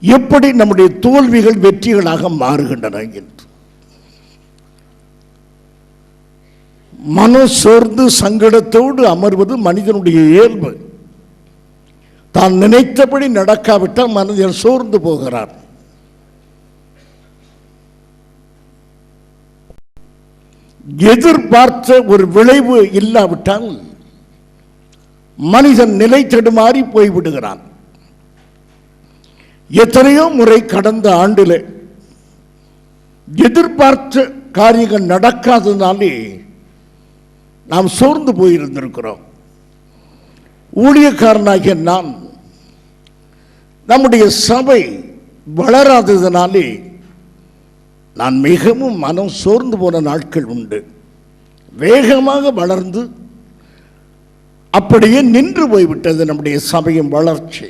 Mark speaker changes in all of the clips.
Speaker 1: எப்படி நம்முடைய தோல்விகள் வெற்றிகளாக மாறுகின்றன என்று. மனம் சோர்ந்து சங்கடத்தோடு அமர்வது மனிதனுடைய இயல்பு. தான் நினைத்தபடி நடக்காவிட்டால் மனிதன் சோர்ந்து போகிறார். எதிர்பார்த்த ஒரு விளைவு இல்லாவிட்டால் மனிதன் நிலை தடுமாறி போய்விடுகிறான். எத்தனையோ முறை கடந்த ஆண்டில் எதிர்பார்த்த காரியங்கள் நடக்காதனாலே நாம் சோர்ந்து போயிருந்திருக்கிறோம். ஊழியக்காரனாகிய நான், நம்முடைய சபை வளராததினாலே நான் மிகவும் மனம் சோர்ந்து போன நாட்கள் உண்டு. வேகமாக வளர்ந்து அப்படியே நின்று போய்விட்டது நம்முடைய சபையின் வளர்ச்சி.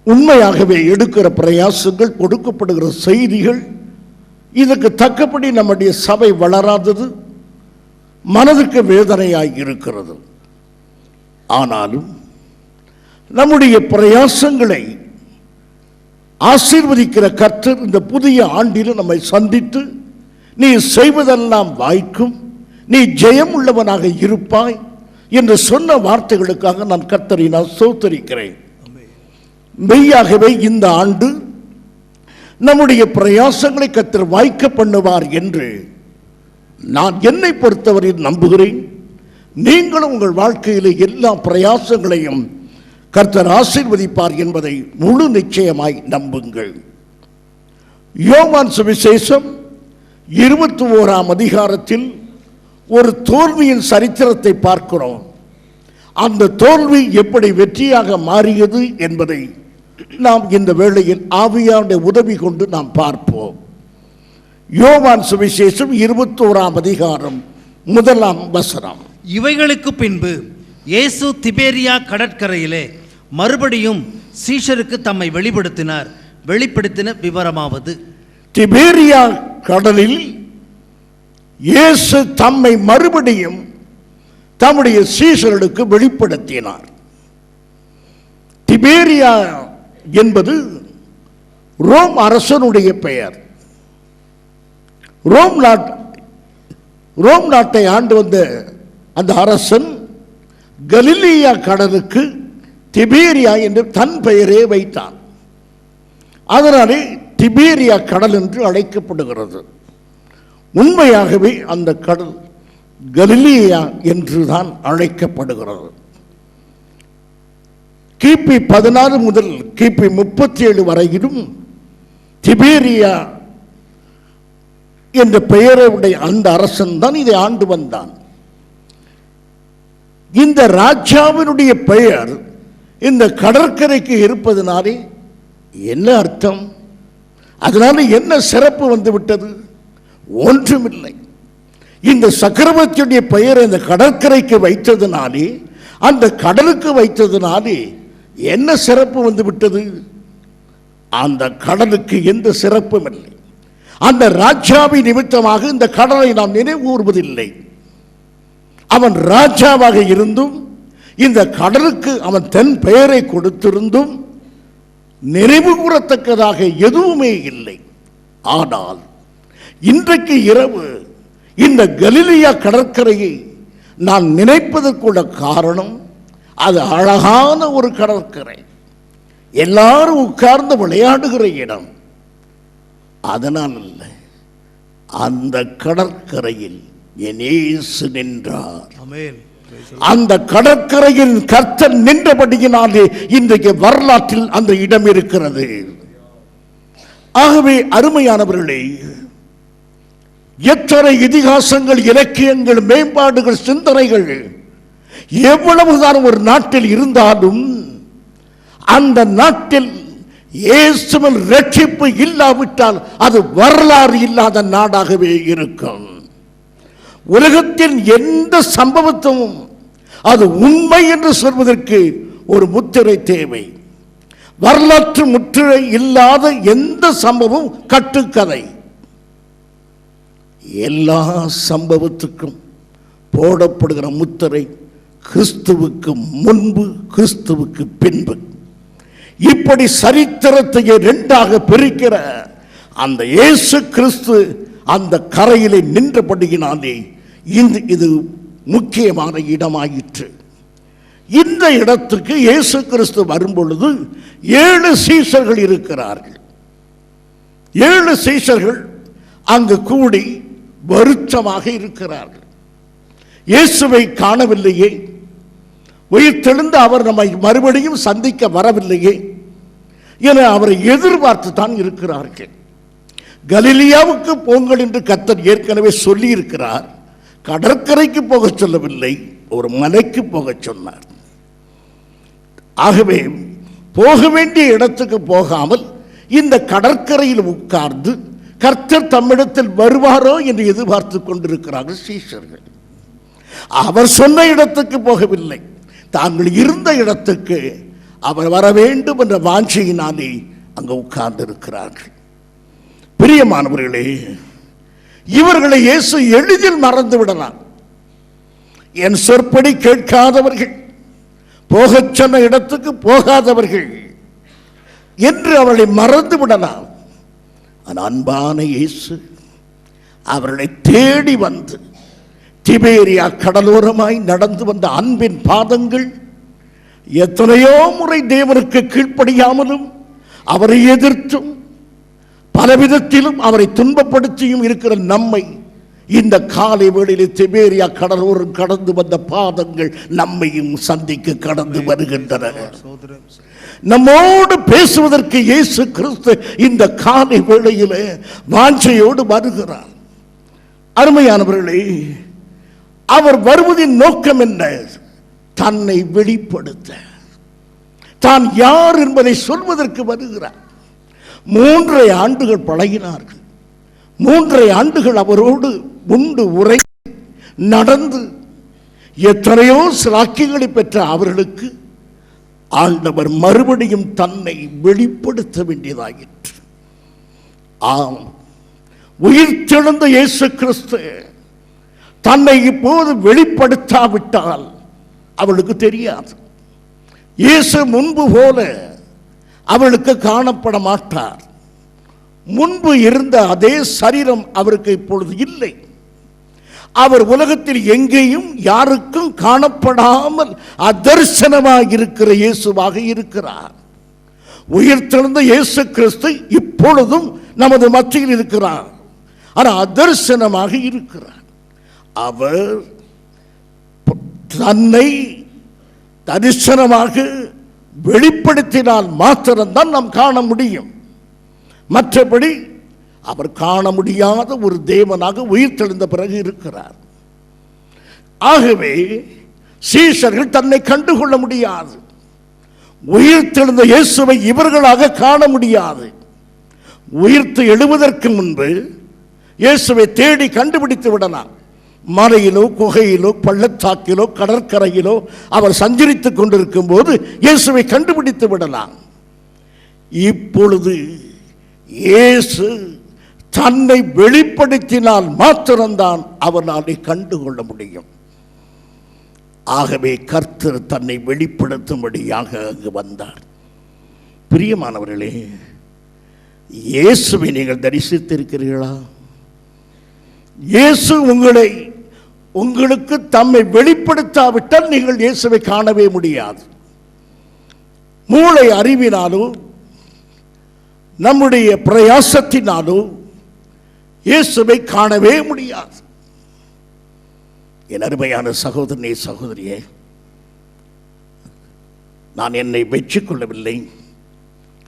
Speaker 1: உண்மையாகவே எடுக்கிற பிரயாசங்கள், கொடுக்கப்படுகிற செய்திகள், இதற்கு தக்கபடி நம்முடைய சபை வளராதது மனதுக்கு வேதனையாகி இருக்கிறது. ஆனாலும் நம்முடைய பிரயாசங்களை ஆசீர்வதிக்கிற கர்த்தர் இந்த புதிய ஆண்டில் நம்மை சந்தித்து, நீ செய்வதெல்லாம் வாய்க்கும், நீ ஜெயம் உள்ளவனாக இருப்பாய் என்று சொன்ன வார்த்தைகளுக்காக நான் கர்த்தரை நான் ஸ்தோத்திரிக்கிறேன். மெய்யாகவே இந்த ஆண்டு நம்முடைய பிரயாசங்களை கர்த்தர் வாய்க்க பண்ணுவார் என்று நான் என்னை பொறுத்தவரையில் நம்புகிறேன். நீங்களும் உங்கள் வாழ்க்கையில் எல்லா பிரயாசங்களையும் கர்த்தர் ஆசீர்வதிப்பார் என்பதை முழு நிச்சயமாய் நம்புங்கள். யோவான் சுவிசேஷம் 21ஆம் அதிகாரத்தில் ஒரு தோல்வியின் சரித்திரத்தை பார்க்கிறோம். அந்த தோல்வி எப்படி வெற்றியாக மாறியது என்பதை நாம் இந்த வேளையில் ஆவியானுடைய உதவி கொண்டு நாம் பார்ப்போம். யோவான் சுவிசேஷம் 21ஆம் அதிகாரம் 1ஆம் வசனம்.
Speaker 2: இவைகளுக்கு பின்பு இயேசு திபேரியா கடற்கரையிலே மறுபடியும் சீஷருக்கு தம்மை வெளிப்படுத்தின விவரமாவது,
Speaker 1: திபேரியா கடலில் இயேசு தம்மை மறுபடியும் தம்முடைய சீஷர்களுக்கு வெளிப்படுத்தினார். திபேரியா என்பது ரோம் அரசனுடைய பெயர். ரோம் நாட்டை ஆண்டு வந்த அந்த அரசன் கலிலியா கடலுக்கு திபேரியா என்று தன் பெயரே வைத்தான். அதனாலே திபேரியா கடல் என்று அழைக்கப்படுகிறது. உண்மையாகவே அந்த கடல் கலிலியா என்றுதான் அழைக்கப்படுகிறது. கிபி 16 முதல் கிபி 37 வரையிலும் திபேரியா என்ற பெயருடைய அந்த அரசன் தான் இதை ஆண்டு வந்தான். இந்த ராஜாவினுடைய பெயர் இந்த கடற்கரைக்கு இருப்பதனாலே என்ன அர்த்தம்? அதனால என்ன சிறப்பு வந்து விட்டது? ஒன்றுமில்லை. இந்த சக்கரவர்த்தியுடைய பெயர் இந்த கடற்கரைக்கு வைத்ததினாலே, அந்த கடலுக்கு வைத்ததினாலே என்ன சிறப்பு வந்து விட்டது? அந்த கடலுக்கு எந்த சிறப்பும் இல்லை. அந்த ராஜாவின் நிமித்தமாக இந்த கடலை நாம் நினைவு கூறுவதில்லை. அவன் ராஜாவாக இருந்தும் இந்த கடலுக்கு அவன் தன் பெயரை கொடுத்திருந்தும் நினைவு கூறத்தக்கதாக எதுவுமே இல்லை. ஆனால் இன்றைக்கு இரவு இந்த கலிலியா கடற்கரையை நான் நினைப்பதற்குள்ள காரணம், அது அழகான ஒரு கடற்கரை, எல்லாரும் உட்கார்ந்து விளையாடுகிற இடம். அதனால் அல்ல, அந்த கடற்கரையில் என் இயேசு நின்றார். அந்த கடற்கரையில் கர்த்தர் நின்றபடியினாலே இன்றைக்கு வரலாற்றில் அந்த இடம் இருக்கிறது. ஆகவே அருமையானவர்களே, எத்தனை இதிகாசங்கள், இலக்கியங்கள், மேம்பாடுகள், சிந்தனைகள் எவ்வளவுதான் ஒரு நாட்டில் இருந்தாலும் அந்த நாட்டில் இயேசுவின் ரட்சிப்பு இல்லாவிட்டால் அது வரலாறு இல்லாத நாடாகவே இருக்கும். உலகத்தின் எந்த சம்பவத்தையும் அது உண்மை என்று சொல்வதற்கு ஒரு முத்திரை தேவை. வரலாற்று முத்திரை இல்லாத எந்த சம்பவம் கட்டுக்கதை. எல்லா சம்பவத்துக்கும் போடப்படுகிற முத்திரை கிறிஸ்துவுக்கு முன்பு, கிறிஸ்துவுக்கு பின்பு. இப்படி சரித்திரத்தையே இரண்டாக பிரிக்கிற அந்த இயேசு கிறிஸ்து அந்த கரையிலே நின்றபடியினாலே இது முக்கியமான இடமாயிற்று. இந்த இடத்துக்கு இயேசு கிறிஸ்து வரும்பொழுது 7 சீஷர்கள் இருக்கிறார்கள். 7 சீஷர்கள் அங்கு கூடி வருத்தமாக இருக்கிறார்கள். இயேசுவை காணவில்லையே, உயிர்த்தெழுந்த அவர் நம்மை மறுபடியும் சந்திக்க வரவில்லையே என அவரை எதிர்பார்த்து தான் இருக்கிறார்கள். கலிலியாவுக்கு போங்கள் என்று கர்த்தர் ஏற்கனவே சொல்லி இருக்கிறார். கடற்கரைக்கு போக சொல்லவில்லை, ஒரு மலைக்கு போக சொன்னார். ஆகவே போக வேண்டிய இடத்துக்கு போகாமல் இந்த கடற்கரையில் உட்கார்ந்து கர்த்தர் தம்மிடத்தில் வருவாரோ என்று எதிர்பார்த்து கொண்டிருக்கிறார்கள் சீஷர்கள். அவர் சொன்ன இடத்துக்கு போகவில்லை, தாங்கள் இருந்த இடத்துக்கு அவர் வர வேண்டும் என்ற வாஞ்சையினாலே அங்கு உட்கார்ந்து இருக்கிறார்கள். பிரியமானவர்களே, இவர்களை இயேசு எளிதில் மறந்து விடலாம். என் சொற்படி கேட்காதவர்கள், போகச் சொன்ன இடத்துக்கு போகாதவர்கள் என்று அவர்களை மறந்து விடலாம். அன்பான இயேசு அவர்களை தேடி வந்து திபேரியா கடலோரமாய் நடந்து வந்த அன்பின் பாதங்கள் எத்தனையோ முறை தேவனுக்கு கீழ்ப்படியாமலும் அவரை எதிர்த்தும் பலவிதத்திலும் அவரை துன்பப்படுத்தியும் இருக்கிற நம்மை இந்த காலை வேளையிலே திபேரியா கடலோரம் கடந்து வந்த பாதங்கள் நம்மையும் சந்திக்க கடந்து வருகின்றன. நம்மோடு பேசுவதற்கு இயேசு கிறிஸ்து இந்த காலை வேளையிலே வாஞ்சையோடு வருகிறார். அருமையானவர்களே, அவர் வருவதின் நோக்கம் என்ன? தன்னை வெளிப்படுத்த, தான் யார் என்பதை சொல்வதற்கு வருகிறார். 3 ஆண்டுகள் பழகினார்கள். 3 ஆண்டுகள் அவரோடு உண்டு உரை நடந்து எத்தனையோ சிலாக்கியங்களை பெற்ற அவர்களுக்கு ஆண்டவர் மறுபடியும் தன்னை வெளிப்படுத்த வேண்டியதாயிற்று. ஆம், உயிர்த்தெழுந்த இயேசு கிறிஸ்து தன்னை இப்போது வெளிப்படுத்தாவிட்டால் அவளுக்கு தெரியாது. இயேசு முன்பு போல அவளுக்கு காணப்பட மாட்டார். முன்பு இருந்த அதே சரீரம் அவருக்கு இப்பொழுது இல்லை. அவர் உலகத்தில் எங்கேயும் யாருக்கும் காணப்படாமல் அதர்சனமாக இருக்கிற இயேசுவாக இருக்கிறார். உயிர்த்தெழுந்த இயேசு கிறிஸ்து இப்பொழுதும் நமது மத்தியில் இருக்கிறார். ஆனால் அதர்சனமாக இருக்கிறார். அவர் தன்னை தரிசனமாக வெளிப்படுத்தினால் மாத்திரம்தான் நாம் காண முடியும். மற்றபடி அவர் காண முடியாத ஒரு தேவனாக உயிர்த்தெழுந்த பிறகு இருக்கிறார். ஆகவே சீஷர்கள் தன்னை கண்டுகொள்ள முடியாது. உயிர்த்தெழுந்த இயேசுவை இவர்களாக காண முடியாது. உயிர்த்து எழுவதற்கு முன்பு இயேசுவை தேடி கண்டுபிடித்து விடலாம். மலையிலோ குகையிலோ பள்ளத்தாக்கிலோ கடற்கரையிலோ அவர் சஞ்சரித்துக் கொண்டிருக்கும் போது இயேசுவை கண்டுபிடித்து விடலாம். இப்பொழுது இயேசு தன்னை வெளிப்படுத்தினால் மாத்திரம்தான் அவரால் கண்டுகொள்ள முடியும். ஆகவே கர்த்தர் தன்னை வெளிப்படுத்தும்படியாக அங்கு வந்தார். பிரியமானவர்களே, இயேசுவை நீங்கள் தரிசித்திருக்கிறீர்களா? இயேசு உங்களுக்கு தம்மை வெளிப்படுத்தாவிட்டால் நீங்கள் இயேசுவை காணவே முடியாது. மூளை அறிவினாலோ நம்முடைய பிரயாசத்தினாலோ இயேசுவை காணவே முடியாது. என் அருமையான சகோதரனே, சகோதரியே, நான் என்னை வெற்றி கொள்ளவில்லை.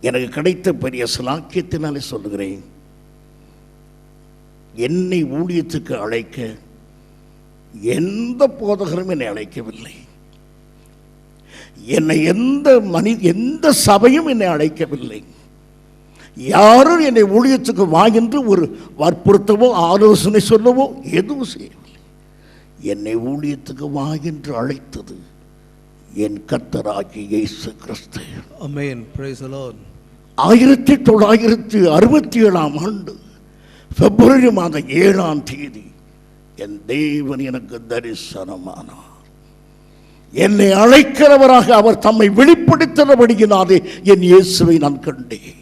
Speaker 1: எனக்கு கிடைத்த பெரிய சிலாக்கியத்தினாலே சொல்லுகிறேன். என்னை ஊழியத்துக்கு அழைக்க எந்த போதகரும் என்னை அழைக்கவில்லை. என்னை எந்த சபையும் என்னை அழைக்கவில்லை. யாரும் என்னை ஊழியத்துக்கு வா என்று ஒரு வற்புறுத்தவோ ஆலோசனை சொல்லவோ எதுவும் செய்யவில்லை. என்னை ஊழியத்துக்கு வா என்று அழைத்தது என் கர்த்தராகிய இயேசு கிறிஸ்து.
Speaker 2: ஆமென். Praise the Lord.
Speaker 1: 1967 ஆண்டு பிப்ரவரி மாதம் 7ஆம் தேதி என் தேவன் எனக்கு தரிசனமானார். என்னை அழைக்கிறவராக அவர் தம்மை வெளிப்படுத்தினபடியினாலே என் இயேசுவை நான் கண்டேன்.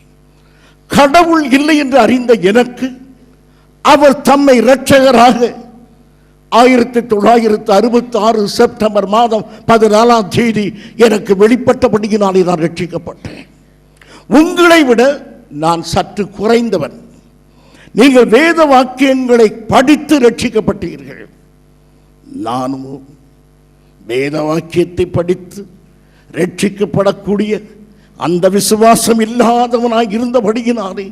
Speaker 1: கடவுள் இல்லை என்று அறிந்த எனக்கு அவர் தம்மை இரட்சகராக 1966 செப்டம்பர் மாதம் 14ஆம் தேதி எனக்கு வெளிப்பட்டபடியினாலே நான் ரட்சிக்கப்பட்டேன். உங்களை விட நான் சற்று குறைந்தவன். நீங்கள் வேத வாக்கியங்களை படித்து ரட்சிக்கப்பட்டீர்கள். நானும் வேத வாக்கியத்தை படித்து ரட்சிக்கப்படக்கூடிய அந்த விசுவாசம் இல்லாதவனாய் இருந்தபடியினாலே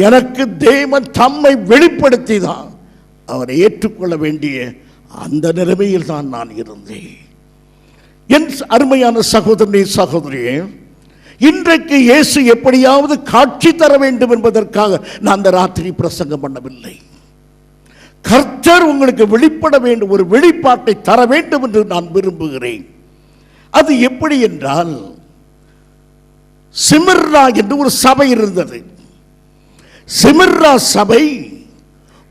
Speaker 1: எனக்கு தேவன் தம்மை வெளிப்படுத்திதான் அவரை ஏற்றுக்கொள்ள வேண்டிய அந்த நிலைமையில் தான் நான் இருந்தேன். என் அருமையான சகோதரனே, சகோதரியே, இன்றைக்கு இயேசு எப்படியாவது காட்சி தர வேண்டும் என்பதற்காக நான் அந்த ராத்திரி பிரசங்கம் பண்ணவில்லை. கர்த்தர் உங்களுக்கு வெளிப்பட வேண்டும், ஒரு வெளிப்பாட்டை தர வேண்டும் என்று நான் விரும்புகிறேன். அது எப்படி என்றால், சிமிர்னா என்று ஒரு சபை இருந்தது. சிமிர்னா சபை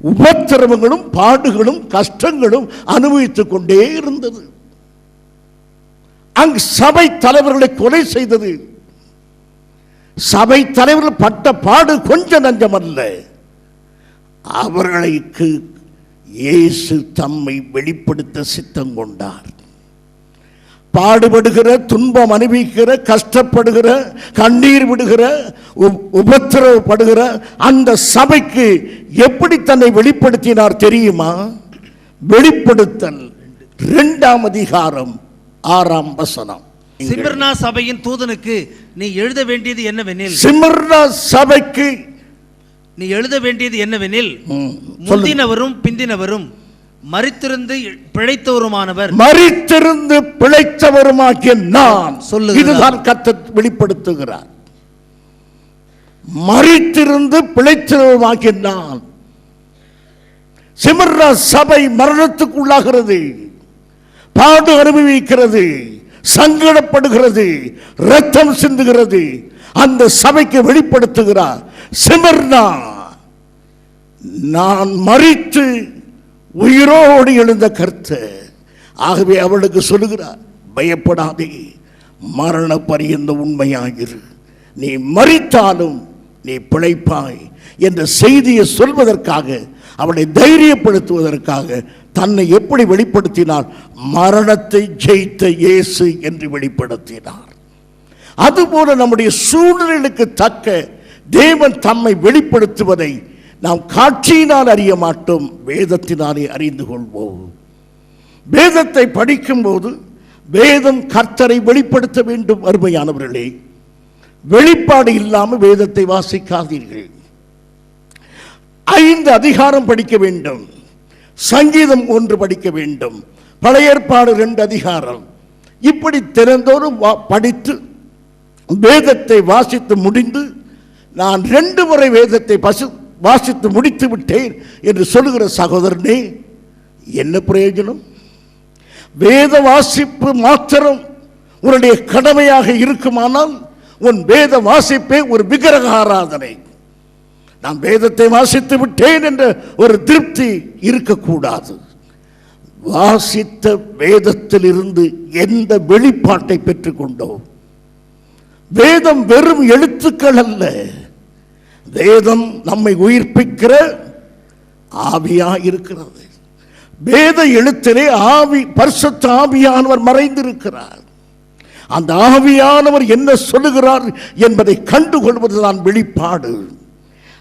Speaker 1: உபத்திரவங்களும் பாடுகளும் கஷ்டங்களும் அனுபவித்துக் கொண்டே இருந்தது. அங்கு சபை தலைவர்களை கொலை செய்தது. சபை தலைவர்கள் பட்ட பாடு கொஞ்ச நஞ்சம் அல்ல. அவர்களுக்கு இயேசு தம்மை வெளிப்படுத்த சித்தம் கொண்டார். பாடுபடுகிற, துன்பம் அனுபவிக்கிற, கஷ்டப்படுகிற, கண்ணீர் விடுகிற, உபத்திரவப்படுகிற அந்த சபைக்கு எப்படி தன்னை வெளிப்படுத்தினார் தெரியுமா? வெளிப்படுத்தல் 2ஆம் அதிகாரம் 6ஆம் வசனம்.
Speaker 2: சிமிர்னா சபையின் தூதனுக்கு நீ எழுத வேண்டியது என்னவெனில்,
Speaker 1: சிமிர்னா சபைக்கு
Speaker 2: நீ எழுத வேண்டியது என்னவெனில், முந்தினவரும் பிந்தினவரும் மரித்திருந்து பிழைத்தவருமானவர்,
Speaker 1: மரித்திருந்து பிழைத்தவருமாகிய நான்
Speaker 2: சொல்லுகிறார்.
Speaker 1: இதுதான் கர்த்தர் வெளிப்படுத்துகிறார். மரித்திருந்து பிழைத்தவருமாகிய நான். சிமிர்னா சபை மரணத்துக்குள்ளாகிறது, பாடு அனுபவிக்கிறது, சங்கடப்படுகிறது, ரத்தம் சிந்துகிறது. அந்த சபைக்கு வெளிப்படுத்துகிறார், சிமிர்னா நான் மரித்து உயிரோடு எழுந்த கர்த்தர். ஆகவே அவளுக்கு சொல்லுகிறார், பயப்படாதே, மரண பரியந்த உண்மையாயிரு, நீ மரித்தாலும் நீ பிழைப்பாய் என்ற செய்தியை சொல்வதற்காக, அவளை தைரியப்படுத்துவதற்காக தன்னை எப்படி வெளிப்படுத்தினார்? மரணத்தை ஜெயித்த இயேசு என்று வெளிப்படுத்தினார். அதுபோல நம்முடைய சூழ்நிலைக்கு தக்க தேவன் தம்மை வெளிப்படுத்துவதை நாம் காட்சியினால் அறிய மாட்டோம், வேதத்தினாலே அறிந்து கொள்வோம். வேதத்தை படிக்கும்போது வேதம் கர்த்தரை வெளிப்படுத்த வேண்டும். அருமையானவர்களே, வெளிப்பாடு இல்லாமல் வேதத்தை வாசிக்காதீர்கள். 5 அதிகாரம் படிக்க வேண்டும், சங்கீதம் 1 படிக்க வேண்டும், பழைய ஏற்பாடு 2 அதிகாரம், இப்படி திறந்தோறும் படித்து வேதத்தை வாசித்து முடிந்து நான் 2 முறை வேதத்தை வாசித்து முடித்து விட்டேன் என்று சொல்லுகிற சகோதரனே, என்ன பிரயோஜனம்? வேத வாசிப்பு மாத்திரம் உன்னுடைய கடமையாக இருக்குமானால் உன் வேத வாசிப்பே ஒரு விக்கிரக ஆராதனை. நான் வேதத்தை வாசித்து விட்டேன் என்ற ஒரு திருப்தி இருக்கக்கூடாது. வாசித்த வேதத்தில் இருந்து எந்த வெளிப்பாட்டை பெற்றுக்கொண்டோம்? வேதம் வெறும் எழுத்துக்கள் அல்ல, வேதம் நம்மை உயிர்ப்பிக்கிற ஆவியா இருக்கிறது. வேத எழுத்திலே ஆவி, பரிசுத்த ஆவியானவர் மறைந்திருக்கிறார். அந்த ஆவியானவர் என்ன சொல்லுகிறார் என்பதை கண்டுகொள்வதுதான் வெளிப்பாடு.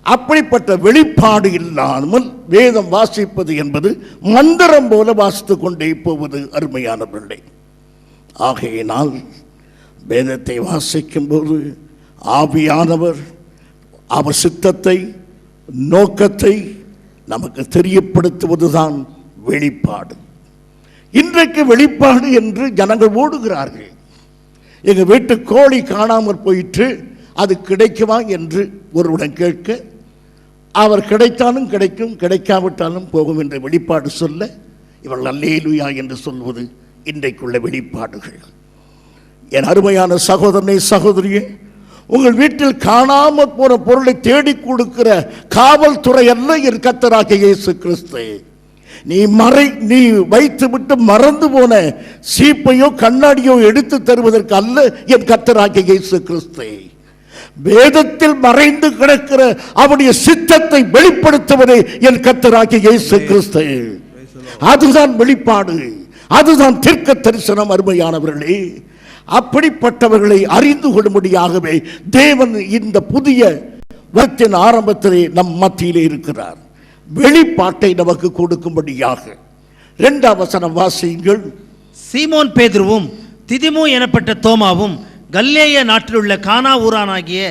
Speaker 1: அப்படிப்பட்ட வெளிப்பாடு இல்லாமல் வேதம் வாசிப்பது என்பது மந்திரம் போல வாசித்துக் கொண்டே போவது. அருமையானவர்களே, ஆகையினால் வேதத்தை வாசிக்கும் போது ஆவியானவர் அவர் சித்தத்தை, நோக்கத்தை நமக்கு தெரியப்படுத்துவதுதான் வெளிப்பாடு. இன்றைக்கு வெளிப்பாடு என்று ஜனங்கள் ஓடுகிறார்கள். எங்கள் வீட்டு கோழி காணாமற் போயிற்று, அது கிடைக்குமா என்று ஒருவருடன் கேட்க, அவர் கிடைத்தாலும் கிடைக்கும், கிடைக்காவிட்டாலும் போகும் என்ற வெளிப்பாடு சொல்ல இவர்கள் அல்லேலூயா என்று சொல்வது இன்றைக்குள்ள வெளிப்பாடுகள். என் அருமையான சகோதரனே, சகோதரியே, உங்கள் வீட்டில் காணாமல் போன பொருளை தேடி கொடுக்கிற காவல்துறை அல்ல என் கர்த்தராகிய இயேசு கிறிஸ்து. நீ வைத்து விட்டு மறந்து போன சீப்பையோ கண்ணாடியோ எடுத்து தருவதற்கு அல்ல என் கர்த்தராகிய இயேசு கிறிஸ்து. வேதத்தில் மறைந்து கிடக்கிற அவருடைய சித்தத்தை வெளிப்படுத்துவதே என் கர்த்தராகிய இயேசு கிறிஸ்து. அதுதான் வெளிப்பாடு, அதுதான் தீர்க்க தரிசனம். அருமையானவர்களே, அப்படிப்பட்டவர்களை அறிந்து கொள்ளும்படியாகவே தேவன் இந்த புதிய வருடத்தின் ஆரம்பத்திலே நம் மத்தியிலே இருக்கிறார். வெளிப்பாட்டை நமக்கு கொடுக்கும்படியாக 2ஆம் வசனம் வாசியுங்கள்.
Speaker 2: சீமோன் பேதுருவும் திதிமு எனப்பட்ட தோமாவும் கல்லேய நாட்டில் உள்ள கானா ஊரானாகிய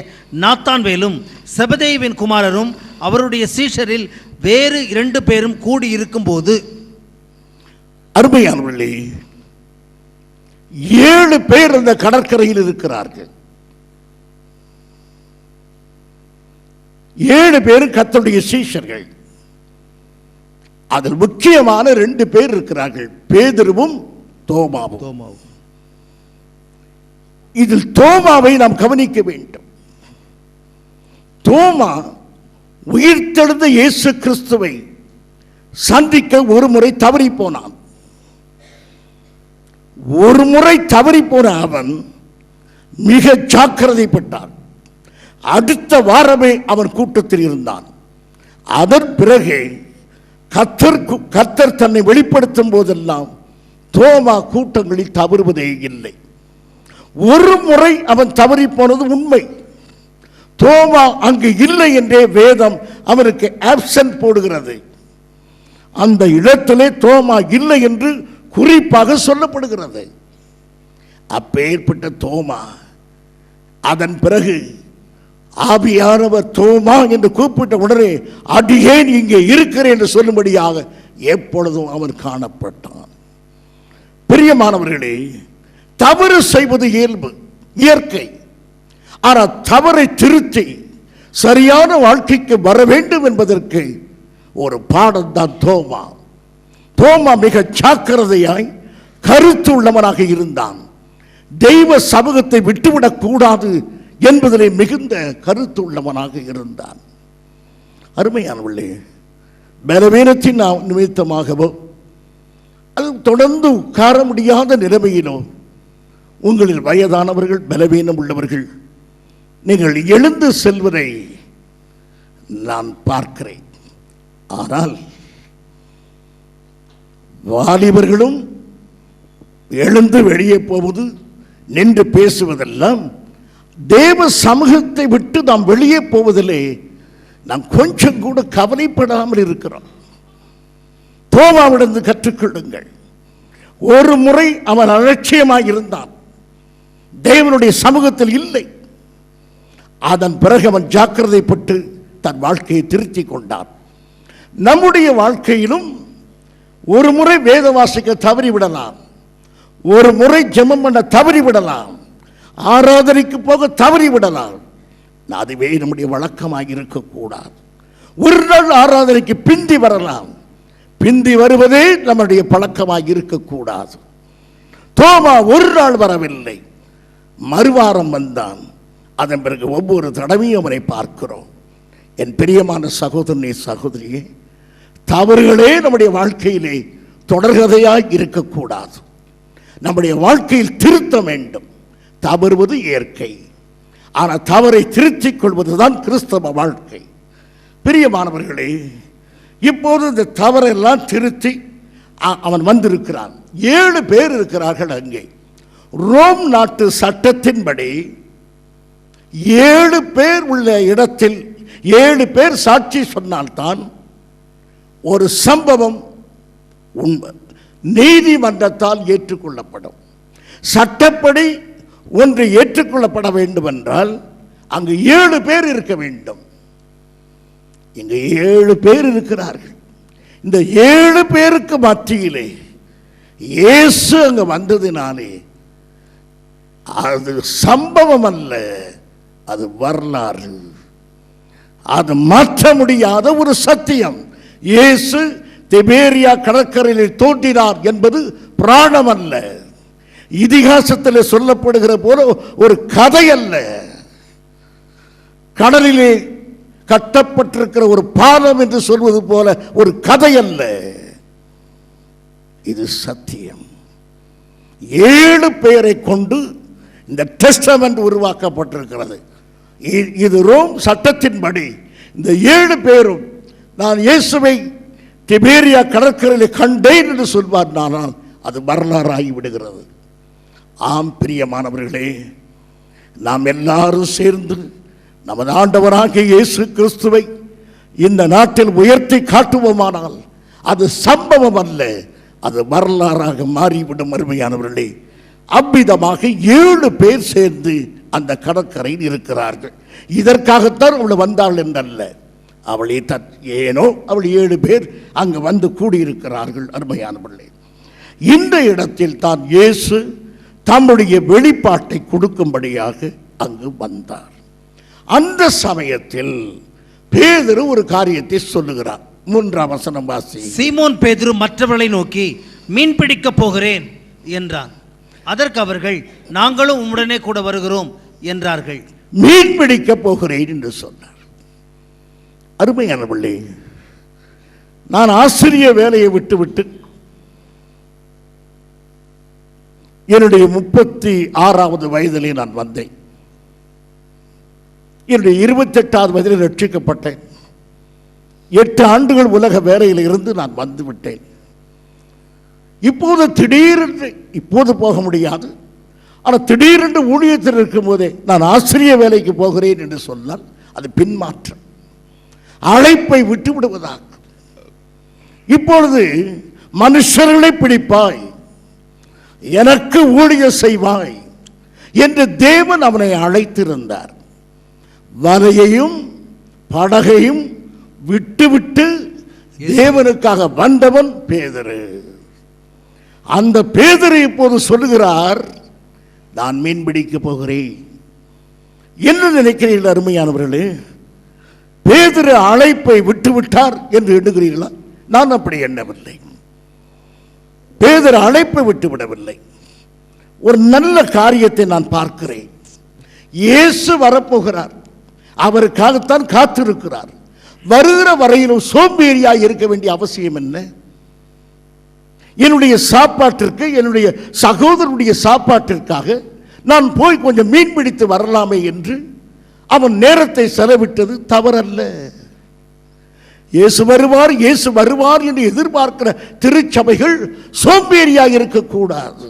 Speaker 2: நாத்தான்வேலும் செபதேயுவின் குமாரரும் அவருடைய சீஷரில் வேறு 2 பேரும் கூடி இருக்கும் போது.
Speaker 1: அருமையானவர்களே, 7 பேர் அந்த கடற்கரையில் இருக்கிறார்கள். 7 பேரும் கர்த்தருடைய சீஷர்கள். அதில் முக்கியமான 2 பேர் இருக்கிறார்கள், பேதுருவும் தோமாவும். இதில் தோமாவை நாம் கவனிக்க வேண்டும். தோமா உயிர்த்தெழுந்த இயேசு கிறிஸ்துவை சந்திக்க ஒரு முறை தவறி போனான். ஒரு முறை தவறி போன அவன் மிக ஜாக்கிரதைப்பட்டான். அடுத்த வாரமே அவன் கூட்டத்தில் இருந்தான். அதன் பிறகு கர்த்தர் தன்னை வெளிப்படுத்தும் போதெல்லாம் தோமா கூட்டங்களில் தவறுவதே இல்லை. ஒரு முறை அவன் தவறி போனது உண்மை. தோமா அங்கு இல்லை என்றே வேதம் அவனுக்கு ஆப்சென்ட் போடுகிறது. அந்த இடத்திலே தோமா இல்லை என்று குறிப்பாக சொல்லப்படுகிறது. அப்பேற்பட்ட தோமா அதன் பிறகு ஆவியானவர் தோமா என்று கூப்பிட்ட உடனே அடியேன் இங்கே இருக்கிறேன் என்று சொல்லும்படியாக எப்பொழுதும் அவன் காணப்பட்டான். பிரியமானவர்களே, தவறு செய்வது இயல்பு, இயற்கை. ஆனால் தவறை திருத்தி சரியான வாழ்க்கைக்கு வர வேண்டும் என்பதற்கு ஒரு பாடம் தான் தோமா. தோமா மிக ஜாக்கிரதையாய் கருத்து உள்ளவனாக இருந்தான். தெய்வ சமூகத்தை விட்டுவிடக் கூடாது என்பதிலே மிகுந்த கருத்து உள்ளவனாக இருந்தான். அருமையானவர்களே, பலவீனத்தின் நிமித்தமாகவோ அது தொடர்ந்து உட்கார முடியாத நிலைமையிலோ உங்களில் வயதானவர்கள், பலவீனம் உள்ளவர்கள் நீங்கள் எழுந்து செல்வதை நான் பார்க்கிறேன். ஆனால் வாலிபர்களும் எழுந்து வெளியே போவது, நின்று பேசுவதெல்லாம் தேவ சமூகத்தை விட்டு நாம் வெளியே போவதிலே நாம் கொஞ்சம் கூட கவலைப்படாமல் இருக்கிறோம். தோமாவிடந்து கற்றுக்கொள்ளுங்கள். ஒரு முறை அவன் அலட்சியமாக இருந்தான், தேவனுடைய சமூகத்தில் இல்லை. அதன் பிறகு அவன் ஜாக்கிரதைப்பட்டு தன் வாழ்க்கையை திருத்திக் கொண்டான். நம்முடைய வாழ்க்கையிலும் ஒரு முறை வேத வாசிக்க தவறிவிடலாம், ஒரு முறை ஜெபம் பண்ண தவறிவிடலாம், ஆராதனைக்கு போக தவறிவிடலாம். அதுவே நம்முடைய வழக்கமாக இருக்கக்கூடாது. ஒரு நாள் ஆராதனைக்கு பிந்தி வரலாம், பிந்தி வருவதே நம்முடைய பழக்கமாக இருக்கக்கூடாது. தோமா ஒரு நாள் வரவில்லை, மறுவாரம் வந்தான். அதன் பிறகு ஒவ்வொரு தடவையும் அவனை பார்க்கிறோம். என் பிரியமான சகோதரனே, சகோதரியே, தவறுகளே நம்முடைய வாழ்க்கையிலே தொடர்கதையாய் இருக்கக்கூடாது. நம்முடைய வாழ்க்கையில் திருத்த வேண்டும். தவறுவது இயற்கை, ஆனால் தவறை திருத்திக் கொள்வதுதான் கிறிஸ்தவ வாழ்க்கை. பிரியமானவர்களே, இப்போது இந்த தவறெல்லாம் திருத்தி அவன் வந்திருக்கிறான். 7 பேர் இருக்கிறார்கள் அங்கே. ரோம் நாட்டு சட்டத்தின்படி 7 பேர் உள்ள இடத்தில் 7 பேர் சாட்சி சொன்னால்தான் ஒரு சம்பவம் நீதிமன்றத்தால் ஏற்றுக்கொள்ளப்படும். சட்டப்படி ஒன்று ஏற்றுக்கொள்ளப்பட வேண்டும் என்றால் அங்கு 7 பேர் இருக்க வேண்டும். இங்கு 7 பேர் இருக்கிறார்கள். இந்த 7 பேருக்கு மத்தியிலே இயேசு அங்கு வந்ததினாலே அது சம்பவம் அல்ல, அது வரலாறு. அது மாற்ற முடியாத ஒரு சத்தியம். இயேசு திபேரியா கடற்கரையில் தோன்றினார் என்பது பிராணம் அல்ல, இதிகாசத்தில் சொல்லப்படுகிற போல ஒரு கதை அல்ல, கடலிலே கட்டப்பட்டிருக்கிற ஒரு பாலம் என்று சொல்வது போல ஒரு கதை அல்ல. இது சத்தியம். 7 பேரை கொண்டு இந்த டெஸ்டமெண்ட் உருவாக்கப்பட்டிருக்கிறது. இது ரோம் சட்டத்தின்படி இந்த 7 பேரும் நான் இயேசுவை திபேரியா கடற்கரையில் கண்டேன் என்று சொல்வார், ஆனால் அது வரலாறாகி விடுகிறது. ஆம் பிரியமானவர்களே, நாம் எல்லாரும் சேர்ந்து நமது ஆண்டவராகிய இயேசு கிறிஸ்துவை இந்த நாட்டில் உயர்த்தி காட்டுவோமானால் அது சம்பவம் அல்ல, அது வரலாறாக மாறிவிடும். அருமையானவர்களே, அவ்விதமாக 7 பேர் சேர்ந்து அந்த கடற்கரையில் இருக்கிறார்கள். இதற்காகத்தான் அவள் வந்தாள் என்றல்ல, அவளை ஏனோ அவள் 7 பேர் அங்கு வந்து கூடியிருக்கிறார்கள். அருமையானவர்களே, இந்த இடத்தில் தான் இயேசு தம்முடைய வெளிப்பாட்டை கொடுக்கும்படியாக அங்கு வந்தார். அந்த சமயத்தில் பேதுரு ஒரு காரியத்தை சொல்லுகிறார். 3ஆம் வசனம் வாசி.
Speaker 2: சீமோன் பேதுரு மற்றவர்களை நோக்கி, மீன் பிடிக்கப் போகிறேன் என்றான். அதற்கு அவர்கள், நாங்களும் உம்முடனே கூட வருகிறோம் என்றார்கள்.
Speaker 1: மீன் பிடிக்கப் போகிறேன் என்று சொன்னார். அருமையானவர்களே, நான் ஆசிரிய வேலையை விட்டுவிட்டு என்னுடைய 36வது வயதிலே நான் வந்தேன். என்னுடைய 28வது வயதில் ரட்சிக்கப்பட்டேன். 8 ஆண்டுகள் உலக வேலையில் இருந்து நான் வந்து விட்டேன். இப்போது திடீரென்று, இப்போது போக முடியாது, ஆனால் திடீரென்று ஊழியத்தில் இருக்கும் போதே நான் ஆசிரிய வேலைக்கு போகிறேன் என்று சொன்னால் அது பின்மாற்றம், அழைப்பை விட்டு விடுவதாக. இப்பொழுது மனுஷர்களை பிடிப்பாய், எனக்கு ஊழியம் செய்வாய் என்று தேவன் அவனை அழைத்திருந்தார். வலையையும் படகையும் விட்டுவிட்டு தேவனுக்காக வந்தவன் பேதுரு. அந்த பேதுரு இப்போது சொல்லுகிறார், நான் மீன் பிடிக்க போகிறேன். என்ன நினைக்கிறீர்கள் அருமையானவர்களே? பேதுரு அழைப்பை விட்டுவிட்டார் என்று எண்ணுகிறீர்களா? நான் அப்படி எண்ணவில்லை. பேதுரு அழைப்பை விட்டுவிடவில்லை. ஒரு நல்ல காரியத்தை நான் பார்க்கிறேன். இயேசு வரப்போகிறார், அவருக்காகத்தான் காத்திருக்கிறார். வருகிற வரையிலும் சோம்பேறியாய் இருக்க வேண்டிய அவசியம் என்ன? என்னுடைய சாப்பாட்டிற்கு, என்னுடைய சகோதரனுடைய சாப்பாட்டிற்காக நான் போய் கொஞ்சம் மீன் பிடித்து வரலாமே என்று அவன் நேரத்தை செலவிட்டது தவறல்ல. இயேசு வருவார், இயேசு வருவார் என்று எதிர்பார்க்கிற திருச்சபைகள் சோம்பேறியாக இருக்கக்கூடாது.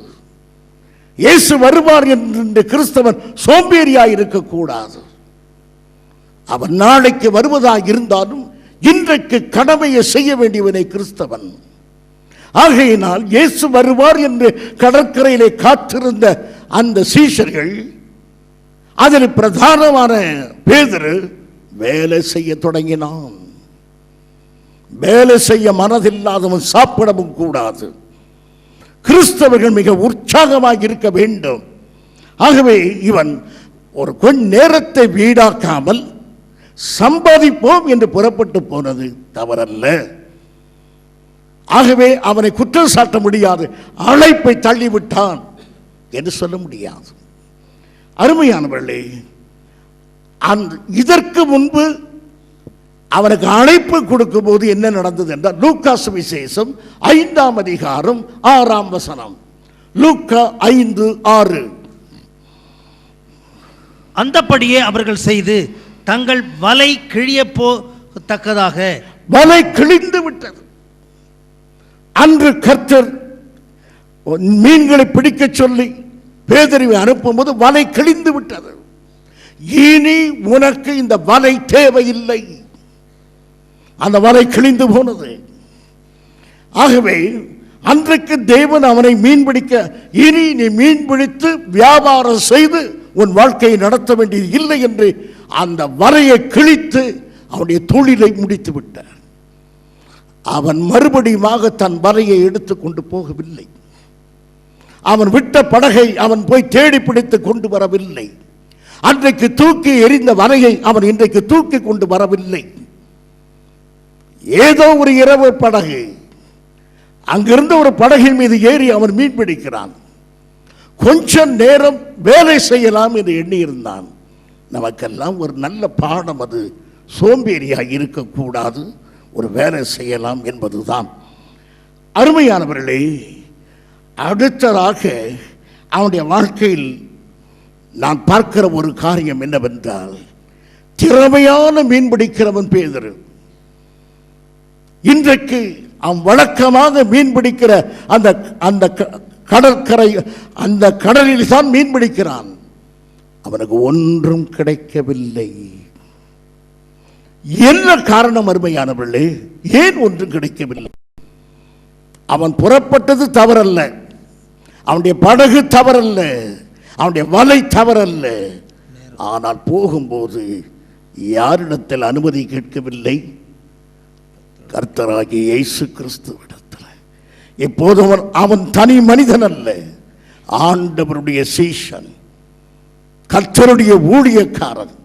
Speaker 1: இயேசு வருவார் என்று கிறிஸ்தவன் சோம்பேறியாக இருக்கக்கூடாது. அவன் நாளைக்கு வருவதாக இருந்தாலும் இன்றைக்கு கடமையை செய்ய வேண்டியவனை கிறிஸ்தவன். ஆகையினால் இயேசு வருவார் என்று கடற்கரையிலே காத்திருந்த அந்த சீஷர்கள், அதில் பிரதானமான பேதுரு வேலை செய்ய தொடங்கினான். வேலை செய்ய மனதில்லாதவன் சாப்பிடவும் கூடாது. கிறிஸ்தவர்கள் மிக உற்சாகமாக இருக்க வேண்டும். ஆகவே இவன் ஒரு கொஞ்ச நேரத்தை வீடாக்காமல் சம்பாதிப்போம் என்று புறப்பட்டு போனது தவறல்ல. ஆகவே அவனை குற்றம் சாட்ட முடியாது. அழைப்பை தள்ளிவிட்டான் என்று சொல்ல முடியாது. அருமையானவர்களே, இதற்கு முன்பு அவனுக்கு அழைப்பு கொடுக்கும் போது என்ன நடந்தது என்றால், லூக்கா சுவிசேஷம் 5ஆம் அதிகாரம் 6ஆம் வசனம். லூக்கா 5:6.
Speaker 2: அந்தப்படியே அவர்கள் செய்து தங்கள் வலை கிழிய போகத்தக்கதாக,
Speaker 1: வலை கிழிந்து விட்டது. அன்று கர்த்தர் மீன்களை பிடிக்க சொல்லி பேதுருவை அனுப்பும்போது வலை கிழிந்து விட்டது. இனி உனக்கு இந்த வலை தேவையில்லை. அந்த வலை கிழிந்து போனது. ஆகவே அன்றைக்கு தேவன் அவனை மீன் பிடிக்க, இனி நீ மீன் பிடித்து வியாபாரம் செய்து உன் வாழ்க்கையை நடத்த வேண்டியது இல்லை என்று அந்த வலையை கிழித்து அவனுடைய தொழிலை முடித்து விட்டார். அவன் மறுபடியும் தன் வலையை எடுத்து கொண்டு போகவில்லை. அவன் விட்ட படகை அவன் போய் தேடி பிடித்து கொண்டு வரவில்லை. அன்றைக்கு தூக்கி எறிந்த வலையை அவன் இன்றைக்கு தூக்கி கொண்டு வரவில்லை. ஏதோ ஒரு இரவு படகு, அங்கிருந்த ஒரு படகின் மீது ஏறி அவன் மீன் பிடிக்கிறான். கொஞ்ச நேரம் வேலை செய்யலாம் என்று எண்ணியிருந்தான். நமக்கெல்லாம் ஒரு நல்ல பாடம் அது. சோம்பேறியாக இருக்கக்கூடாது, ஒரு வேலை செய்யலாம் என்பதுதான். அருமையானவர்களே, அடுத்ததாக அவனுடைய வாழ்க்கையில் நான் பார்க்கிற ஒரு காரியம் என்னவென்றால், திறமையான மீன்பிடிக்கிறவன் பேதுரு. இன்றைக்கு அவன் வழக்கமாக மீன்பிடிக்கிற அந்த கடற்கரை, அந்த கடலில் தான் மீன்பிடிக்கிறான். அவனுக்கு ஒன்றும் கிடைக்கவில்லை. என்ன காரணம் அருமையானவர்களே? ஏன் ஒன்றும் கிடைக்கவில்லை? அவன் புறப்பட்டது தவறல்ல, அவனுடைய படகு தவறல்ல, அவனுடைய வலை தவறல்ல. ஆனால் போகும்போது யாரிடத்தில் அனுமதி கேட்கவில்லை? கர்த்தராகிய இயேசு கிறிஸ்துவிடத்தில். இப்போது அவன் தனி மனிதன் அல்ல, ஆண்டவருடைய சீஷன், கர்த்தருடைய ஊழியக்காரன்.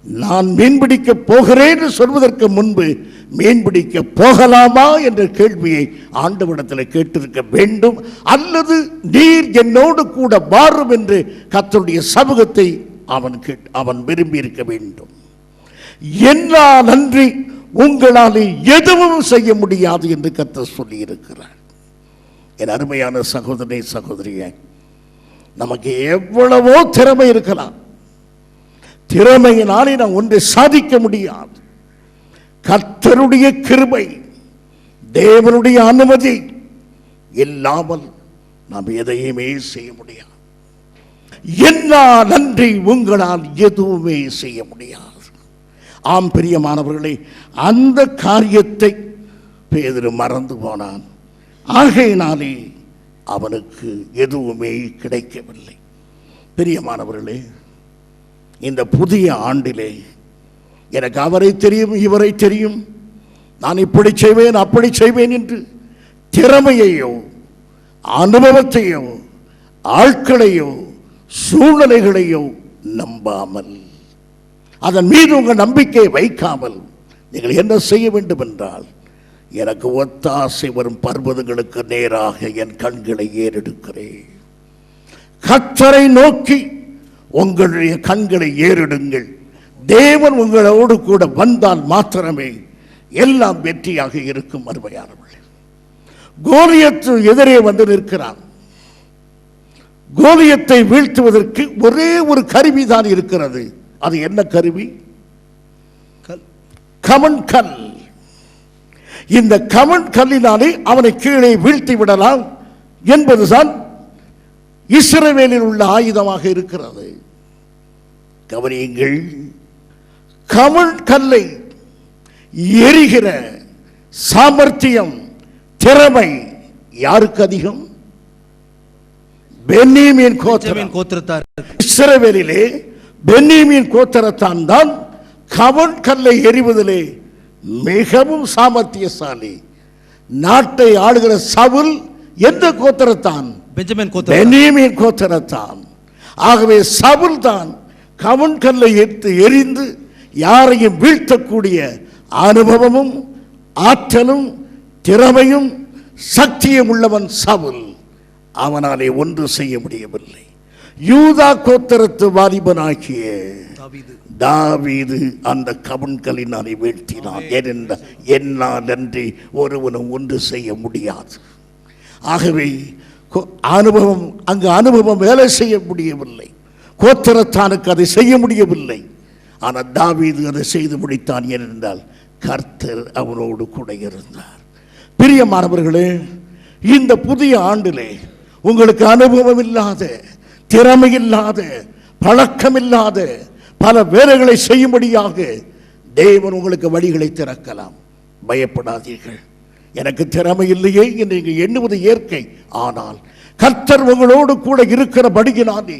Speaker 1: நான் மீன்பிடிக்க போகிறேன் சொல்வதற்கு முன்பு மீன்பிடிக்க போகலாமா என்ற கேள்வியை ஆண்டவரிடத்தில் கேட்டிருக்க வேண்டும். அல்லது நீர் என்னோடு கூட வாரும் என்று கர்த்தருடைய சமூகத்தை அவன் விரும்பி இருக்க வேண்டும். என்னால் நன்றி உங்களால் எதுவும் செய்ய முடியாது என்று கர்த்தர் சொல்லி இருக்கிறார். என் அருமையான சகோதரனே, சகோதரியே, நமக்கு எவ்வளவோ திறமை இருக்கலாம், திறமையினாலே நாம் ஒன்றை சாதிக்க முடியாது. கர்த்தருடைய கிருபை, தேவனுடைய அனுமதி இல்லாமல் நாம் எதையுமே செய்ய முடியாது. எல்லா நன்றி உங்களால் எதுவுமே செய்ய முடியாது. ஆம் பிரியமானவர்களே, அந்த காரியத்தை பேதுரு மறந்து போனான். ஆகையினாலே அவனுக்கு எதுவுமே கிடைக்கவில்லை. பிரியமானவர்களே, இந்த புதிய ஆண்டிலே எனக்கு அவரை தெரியும், இவரை தெரியும், நான் இப்படி செய்வேன் அப்படி செய்வேன் என்று திறமையையோ அனுபவத்தையோ ஆட்களையோ சூழ்நிலைகளையோ நம்பாமல், அதன் மீது உங்கள் நம்பிக்கையை வைக்காமல் நீங்கள் என்ன செய்ய வேண்டும் என்றால், எனக்கு ஒத்தாசை வரும் பர்வதங்களுக்கு நேராக என் கண்களை ஏறெடுக்கிறேன். கர்த்தரை நோக்கி உங்களுடைய கண்களை ஏறெடுங்கள். தேவன் உங்களோடு கூட வந்தால் மாத்திரமே எல்லாம் வெற்றியாக இருக்கும். அருமையானவர்களே, கோலியத்து எதிரே வந்து நிற்கிறான். கோலியத்தை வீழ்த்துவதற்கு ஒரே ஒரு கருவிதான் இருக்கிறது. அது என்ன கருவி? கமன் கல். இந்த கமன் கல்லினாலே அவனை கீழே வீழ்த்தி விடலாம் என்பதுதான் இஸ்ரவேலில் உள்ள ஆயுதமாக இருக்கிறது. கவனியுங்கள், கமன் கல்லை எரிகிற சாமர்த்தியம், திறமை யாருக்கு அதிகம்? பென்யமீன் கோத்திரத்தார். இஸ்ரவேலிலே பென்யமீன் கோத்திரத்தான் தான் கமன் கல்லை எறிவதிலே மிகவும் சாமர்த்தியசாலி. நாட்டை ஆளுகிற சவுல் எந்த கோத்திரத்தான்? பென்யமீன் கோத்திரத்தான். ஆகவே சவுல் தான் கமன் கல்லை எடுத்து எரிந்து யாரையும் வீழ்த்தக்கூடிய அனுபவமும் ஆற்றலும் திறமையும் சக்தியும் உள்ளவன் சவுல். அவனாலே ஒன்று செய்ய முடியவில்லை. யூதா கோத்திரத்து வாலிபனாகிய தாவீது அந்த கமன் கல்லினாலே வீழ்த்தினான். ஏனென்றால் என்னால் அன்றி ஒருவனும் ஒன்று செய்ய முடியாது. ஆகவே அனுபவம் வேலை செய்ய முடியவில்லை. கோத்திரத்தானுக்கு அதை செய்ய முடியவில்லை. ஆனால் தாவீது அதை செய்து முடித்தான். ஏனென்றால் கர்த்தர் அவனோடு கூட இருந்தார். பிரியமானவர்களே, இந்த புதிய ஆண்டிலே உங்களுக்கு அனுபவம் இல்லாத, திறமை இல்லாத, பழக்கம் இல்லாத பல வேலைகளை செய்யும்படியாக தேவன் உங்களுக்கு வழிகளை திறக்கலாம். பயப்படாதீர்கள். எனக்கு திறமை இல்லையே என்று நீங்கள் எண்ணுவது இயற்கை. ஆனால் கர்த்தர் உங்களோடு கூட இருக்கிறபடியினாலே,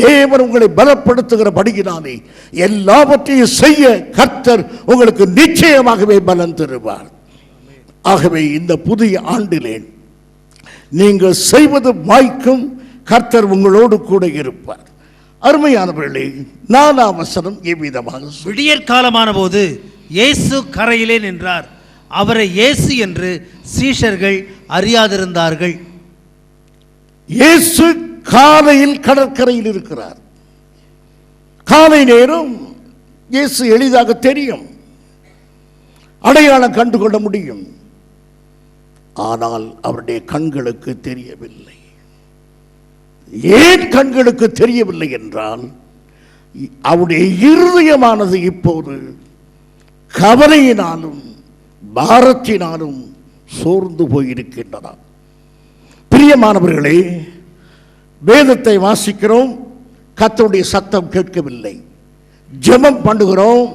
Speaker 1: தேவன் உங்களை பலப்படுத்துகிறபடியினாலே எல்லாவற்றையும் செய்ய கர்த்தர் உங்களுக்கு நிச்சயமாகவே பலன் தருவார். ஆகவே இந்த புதிய ஆண்டிலே நீங்கள் செய்வது வாய்க்கும், கர்த்தர் உங்களோடு கூட இருப்பார். அருமையானவர்களே, 4ஆம் வசனம் இவ்விதமாக,
Speaker 2: விடியற் காலமான போது இயேசு கரையிலே நின்றார். அவரை இயேசு என்று சீஷர்கள் அறியாதிருந்தார்கள்.
Speaker 1: இயேசு காலையில் கடற்கரையில் இருக்கிறார். காலை நேரம் இயேசு எளிதாக தெரியும், அடையாளம் கண்டுகொள்ள முடியும். ஆனால் அவருடைய கண்களுக்கு தெரியவில்லை. ஏன் கண்களுக்கு தெரியவில்லை என்றால், அவருடைய இருதயமானது இப்போது கவலையினாலும் பாரத்தினாலும் சோர்ந்து போயிருக்கின்றன. பிரியமானவர்களே, வேதத்தை வாசிக்கிறோம், கர்த்தருடைய சத்தம் கேட்கவில்லை. ஜெபம் பண்ணுகிறோம்,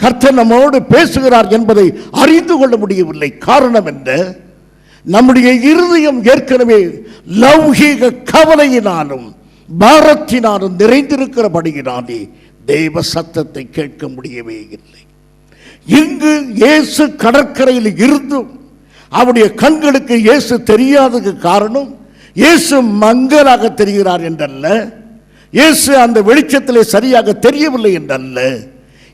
Speaker 1: கர்த்தர் நம்மோடு பேசுகிறார் என்பதை அறிந்து கொள்ள முடியவில்லை. காரணம் என்ன? நம்முடைய இருதயம் ஏற்கனவே லௌகீக கவலையினாலும் பாரத்தினாலும் நிறைந்திருக்கிறபடியினாலே தேவ சத்தத்தை கேட்க முடியவே இல்லை. இங்கு இயேசு கடற்கரையில் இருந்தும் அவருடைய கண்களுக்கு இயேசு தெரியாததுக்கு காரணம், இயேசு மங்கலாக தெரிகிறார் என்றல்ல, இயேசு அந்த வெளிச்சத்திலே சரியாக தெரியவில்லை என்றல்ல,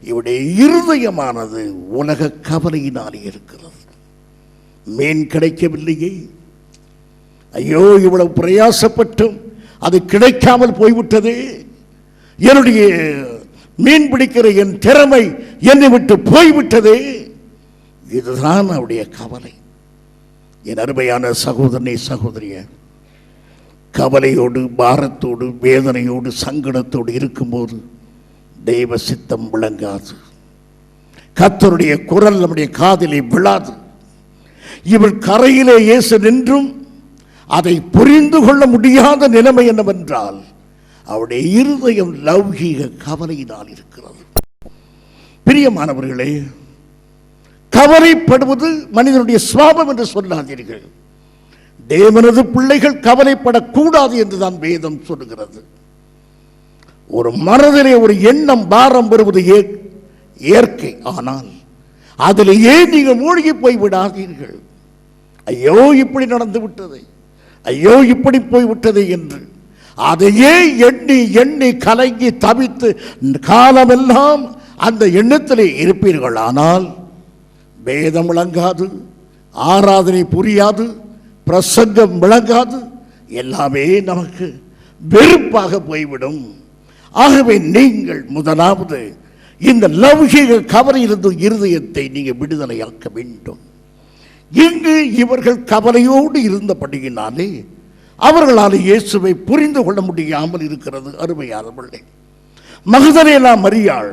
Speaker 1: இவருடைய இருதயமானது உலக கவலையினாலே இருக்கிறது. மீன் கிடைக்கவில்லையே, ஐயோ இவ்வளவு பிரயாசப்பட்டும் அது கிடைக்காமல் போய்விட்டதே, என்னுடைய மீன் பிடிக்கிற என் திறமை என்னை விட்டு போய்விட்டதே, இதுதான் அவருடைய கவலை. என் அருமையான சகோதரனே, சகோதரிய, கவலையோடு பாரத்தோடு வேதனையோடு சங்கடத்தோடு இருக்கும்போது தெய்வ சித்தம் விளங்காது. கர்த்தருடைய குரல் நம்முடைய காதிலே விழாது. இவள் கரையிலே இயேசு நின்றும் அதை புரிந்து கொள்ள முடியாத நிலைமை என்னவென்றால், அவருடைய இருதயம் லௌகீக கவலையினால் இருக்கிறது. பிரியமானவர்களே, கவலைப்படுவது மனிதனுடைய சுவாபம் என்று சொல்லாதீர்கள். தேவனது பிள்ளைகள் கவலைப்படக்கூடாது என்றுதான் வேதம் சொல்லுகிறது. ஒரு மனதிலே ஒரு எண்ணம் பாரம் பெறுவது இயற்கை. ஆனால் அதிலேயே நீங்கள் மூழ்கி போய் விடாதீர்கள். ஐயோ இப்படி நடந்து விட்டது, ஐயோ இப்படி போய்விட்டது என்று அதையே எண்ணி எண்ணி கலங்கி தவித்து காலமெல்லாம் அந்த எண்ணத்திலே இருப்பீர்கள். ஆனால் வேதம் விளங்காது, ஆராதனை புரியாது, பிரசங்கம் விளங்காது, எல்லாமே நமக்கு வெறுப்பாக போய்விடும். ஆகவே நீங்கள் முதலாவது இந்த லௌகீக கவலையிலிருந்து இருதயத்தை நீங்கள் விடுதலையாக்க வேண்டும். இங்கு இவர்கள் கவலையோடு இருந்தபடியினாலே அவர்களால் இயேசுவை புரிந்து கொள்ள முடியாமல் இருக்கிறது. அருமையானவர்களே, மகதலேனா மரியாள்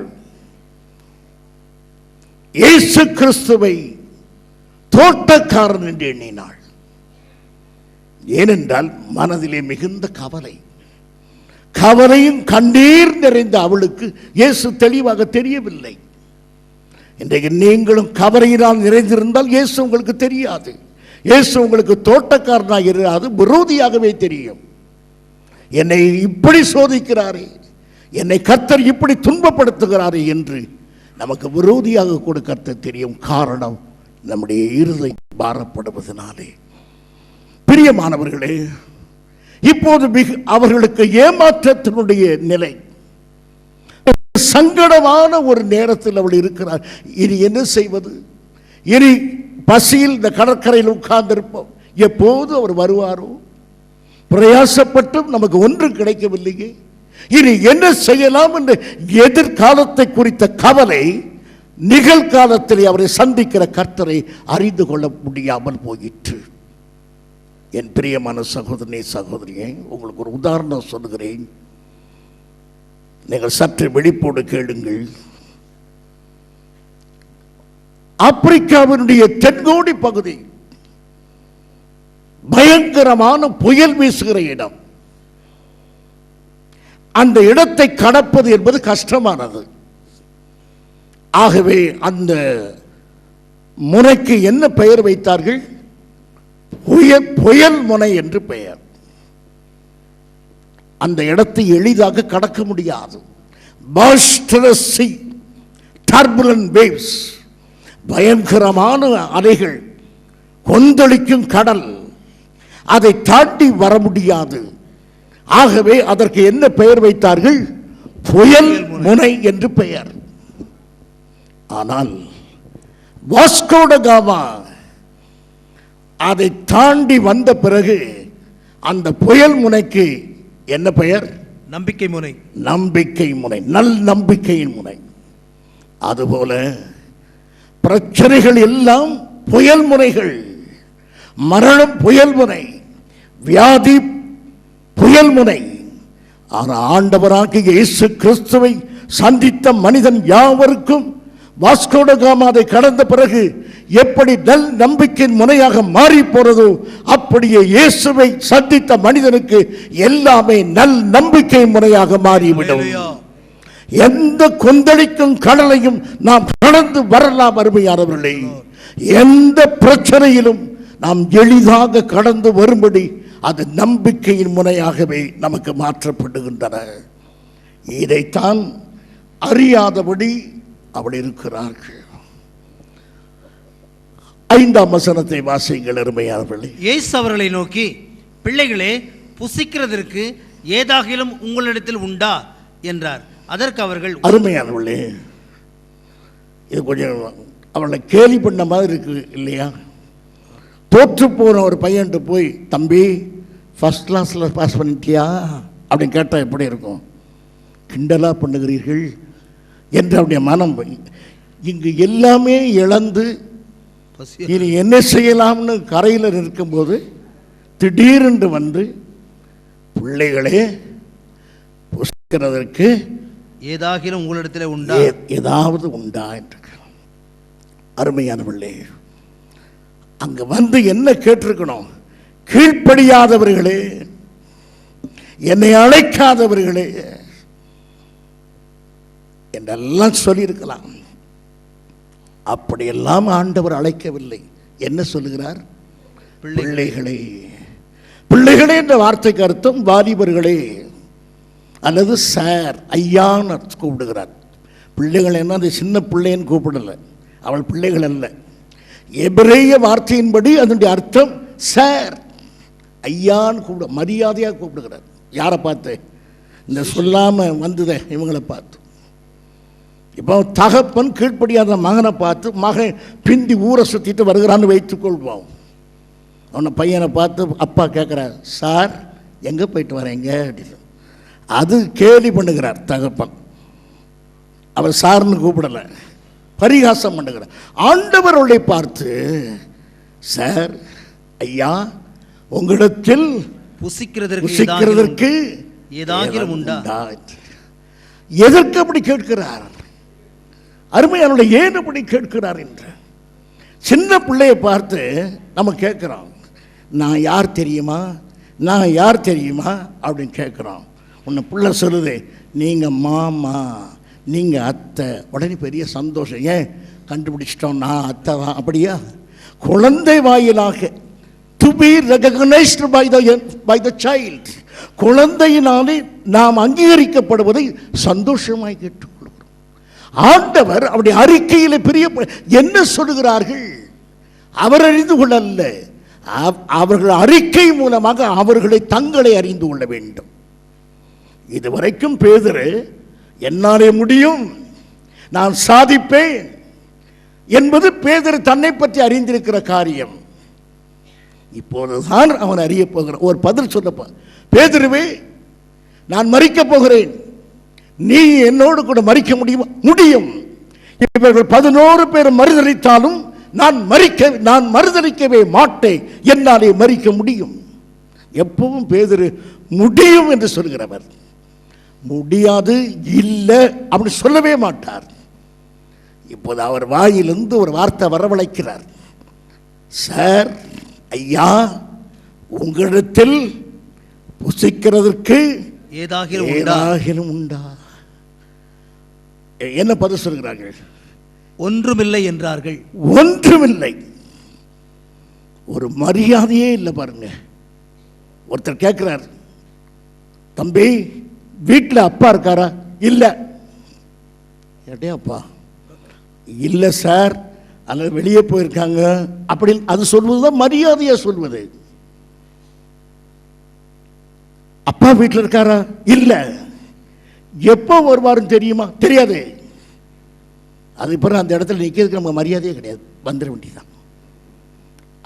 Speaker 1: இயேசு கிறிஸ்துவை தோட்டக்காரன் என்று எண்ணினாள். ஏனென்றால் மனதிலே மிகுந்த கவலை, கவலையும் கண்ணீர் நிறைந்த அவளுக்கு இயேசு தெளிவாக தெரியவில்லை. இன்றைக்கு நீங்களும் கவலையினால் நிறைந்திருந்தால் இயேசு உங்களுக்கு தெரியாது. இயேசு உங்களுக்கு தோட்டக்காரனாக இராது, விரோதியாகவே தெரியும். என்னை இப்படி சோதிக்கிறாரே, என்னை கர்த்தர் இப்படி துன்பப்படுத்துகிறாரே என்று நமக்கு விரோதியாக கூட கர்த்தர் தெரியும். காரணம் நம்முடைய இருதயம் பாரப்படுவதனாலே. பிரியமானவர்களே, இப்போது அவர்களுக்கு ஏமாற்றத்தினுடைய நிலை, சங்கடமான ஒரு நேரத்தில் அவள் இருக்கிறார். இனி என்ன செய்வது? இனி பசியில் இந்த கடற்கரையில் உட்கார்ந்திருப்போம், எப்போது அவர் வருவாரோ? பிரயாசப்பட்டும் நமக்கு ஒன்றும் கிடைக்கவில்லையே, இனி என்ன செய்யலாம் என்று எதிர்காலத்தை குறித்த கவலை நிகழ்காலத்தில் அவரை சந்திக்கிற கர்த்தரை அறிந்து கொள்ள முடியாமல் போயிற்று. என் பிரியமான சகோதரனே, சகோதரியே, உங்களுக்கு ஒரு உதாரணம் சொல்லுகிறேன். நீங்கள் சற்று விழிப்போடு கேளுங்கள். ஆப்பிரிக்காவினுடைய தென்கோடி பகுதி பயங்கரமான புயல் வீசுகிற இடம். அந்த இடத்தை கடப்பது என்பது கஷ்டமானது. ஆகவே அந்த முனைக்கு என்ன பெயர் வைத்தார்கள்? புயல் முனை என்று பெயர். அந்த இடத்தை எளிதாக கடக்க முடியாது. boisterous sea, turbulent waves, பயங்கரமான அலைகள், கொந்தளிக்கும் கடல், அதை தாண்டி வர முடியாது. ஆகவே அதற்கு என்ன பெயர் வைத்தார்கள்? புயல் முனை என்று பெயர். ஆனால் வாஸ்கோ ட காமா அதை தாண்டி வந்த பிறகு அந்த புயல் முனைக்கு என்ன பெயர்?
Speaker 2: நம்பிக்கை முனை.
Speaker 1: நம்பிக்கை முனை, நல் நம்பிக்கையின் முனை. அதுபோல பிரச்சனைகள் எல்லாம் புயல் முனைகள். மரணம் புயல் முனை, வியாதி புயல் முனை. ஆனால் ஆண்டவராகிய இயேசு கிறிஸ்துவை சந்தித்த மனிதன் யாவருக்கும் வாஸ்கோ ட காமா அதை கடந்த பிறகு எப்படி நல் நம்பிக்கையின் முனையாக மாறி போறதோ, அப்படியே இயேசுவை சந்தித்த மனிதனுக்கு எல்லாமே நல் நம்பிக்கை முனையாக மாறிவிடும். எந்த கொந்தளிக்கும் கடலையும் நாம் கடந்து வரலாம் அருமையானவர்களே. எந்த பிரச்சனையிலும் நாம் எளிதாக கடந்து வரும்படி அது நம்பிக்கையின் முனையாகவே நமக்கு மாற்றப்படுகின்றன. இதைத்தான் அறியாதபடி அவள் இருக்கிறார்கள். 5ஆம் வசனத்தை வாசியுங்கள் அருமையானவர்களே.
Speaker 2: இயேசு அவர்களை நோக்கி, பிள்ளைகளே, புசிக்கிறதற்கு ஏதாகிலும் உங்களிடத்தில் உண்டா என்றார். அதற்கு அவர்கள்,
Speaker 1: அருமையானவர்களே, இது கொஞ்சம் அவளை கேலி பண்ண மாதிரி இருக்கு இல்லையா? தோற்று போன ஒரு பையன்ட்டு போய், தம்பி ஃபர்ஸ்ட் கிளாஸில் பாஸ் பண்ணிட்டியா அப்படின்னு கேட்டால் எப்படி இருக்கும்? கிண்டலாக பண்ணுகிறீர்கள் என்று அவருடைய மனம் இங்கு எல்லாமே இழந்து இனி என்ன செய்யலாம்னு கரையில் இருக்கும்போது திடீரென்று வந்து, பிள்ளைகளே, புசிக்கிறதற்கு
Speaker 2: ஏதாகிலும் உங்களிடத்தில் உண்டா,
Speaker 1: ஏதாவது உண்டா என்று. அருமையானவர்களே, அங்க வந்து என்ன கேட்டிருக்கணும்? கீழ்ப்படியாதவர்களே, என்னை அழைக்காதவர்களே என்றெல்லாம் சொல்லியிருக்கலாம். அப்படியெல்லாம் ஆண்டவர் அழைக்கவில்லை. என்ன சொல்லுகிறார்? பிள்ளைகளே. பிள்ளைகளே என்ற வார்த்தைக்கு அர்த்தம் வாலிபர்களே அல்லது சார், ஐயான்னு கூப்பிடுகிறார். பிள்ளைகள் என்ன அது சின்ன பிள்ளைன்னு கூப்பிடலை, அவள் பிள்ளைகள் அல்ல. எபிரேய வார்த்தையின்படி அதனுடைய அர்த்தம் சார், ஐயான்னு கூப்பிட, மரியாதையாக கூப்பிடுகிறார். யாரை பார்த்து? இந்த சொல்லாமல் வந்ததே இவங்களை பார்த்து. இப்போ தகப்பன் கீழ்ப்படியாத மகனை பார்த்து, மகன் பிந்தி ஊரை சுற்றிட்டு வருகிறான்னு வைத்துக்கொள்வோம். அவனை பையனை பார்த்து அப்பா கேட்குறார், சார் எங்கே போயிட்டு வரீங்க அப்படின்னு. அது கேலி பண்ணுகிறார் தகப்பன். அவர் சார்னு கூப்பிடலை, பரிகாசம் பண்ணுகிறார். ஆண்டவர்களை பார்த்து, சார், ஐயா, உங்களிடத்தில் புசிக்கிறதற்கு ஏதாகிலும் உண்டா? எதற்கு அப்படி கேட்கிறார்? அருமையானவர்களே, ஏன் அப்படி கேட்கிறார் என்று சின்ன பிள்ளையை பார்த்து நம்ம கேட்குறோம், நான் யார் தெரியுமா, நான் யார் தெரியுமா அப்படின்னு கேட்குறோம். உன்னை பிள்ளை சொல்லுது, நீங்கள் மாமா, நீங்கள் அத்தை. உடனே பெரிய சந்தோஷம். ஏன் கண்டுபிடிச்சிட்டோம், நான் அத்தை தான். அப்படியா? குழந்தை வாயிலாக to be recognised by the child, குழந்தையினாலே நாம் அங்கீகரிக்கப்படுவதை சந்தோஷமாய் கேட்டுக்கொள்கிறோம். ஆண்டவர் அவருடைய அறிக்கையில் பெரிய என்ன சொல்லுகிறார்கள்? அவர் அறிந்து கொள்ளல்ல, அவர்கள் அறிக்கை மூலமாக அவர்களை தங்களை அறிந்து கொள்ள வேண்டும். இதுவரைக்கும் பேதுரு என்னாலே முடியும், நான் சாதிப்பேன் என்பது பேதுரு தன்னை பற்றி அறிந்திருக்கிற காரியம். இப்போதுதான் அவன் அறிய போகிறான். ஒரு பதில் சொல்லப்பா, பேதுருவே, நான் மரிக்கப் போகிறேன், நீ என்னோடு கூட மரிக்க முடியுமா? முடியும். இவர்கள் 11 பேர் மறுதளித்தாலும் நான் மறுதளிக்கவே மாட்டேன், என்னாலே மரிக்க முடியும். எப்பவும் பேதுரு முடியும் என்று சொல்கிறவர், முடியாது இல்லை அப்படி சொல்லவே மாட்டார். இப்போது அவர் வாயிலிருந்து ஒரு வார்த்தை வரவழைக்கிறார். சார், ஐயா, உங்களிடத்தில் புசிக்கிறதற்கு ஏதாகிலும் உண்டா? என்ன பதில் சொல்கிறார்கள்?
Speaker 2: ஒன்றுமில்லை என்றார்கள்.
Speaker 1: ஒன்றுமில்லை. ஒரு மரியாதையே இல்லை பாருங்க. ஒருத்தர் கேட்கிறார், தம்பி வீட்டில் அப்பா இருக்காரா? இல்லை. ஏட்டே அப்பா? இல்லை சார், அல்லது வெளியே போயிருக்காங்க அப்படி. அது சொல்வதுதான் மரியாதையா சொல்வது. அப்பா வீட்டில் இருக்காரா? இல்லை. எப்போ வருவாருன்னு தெரியுமா? தெரியாது. அது பிறகு அந்த இடத்துல நிற்கிறதுக்கு நமக்கு மரியாதையே கிடையாது, வந்துட வேண்டியதான்.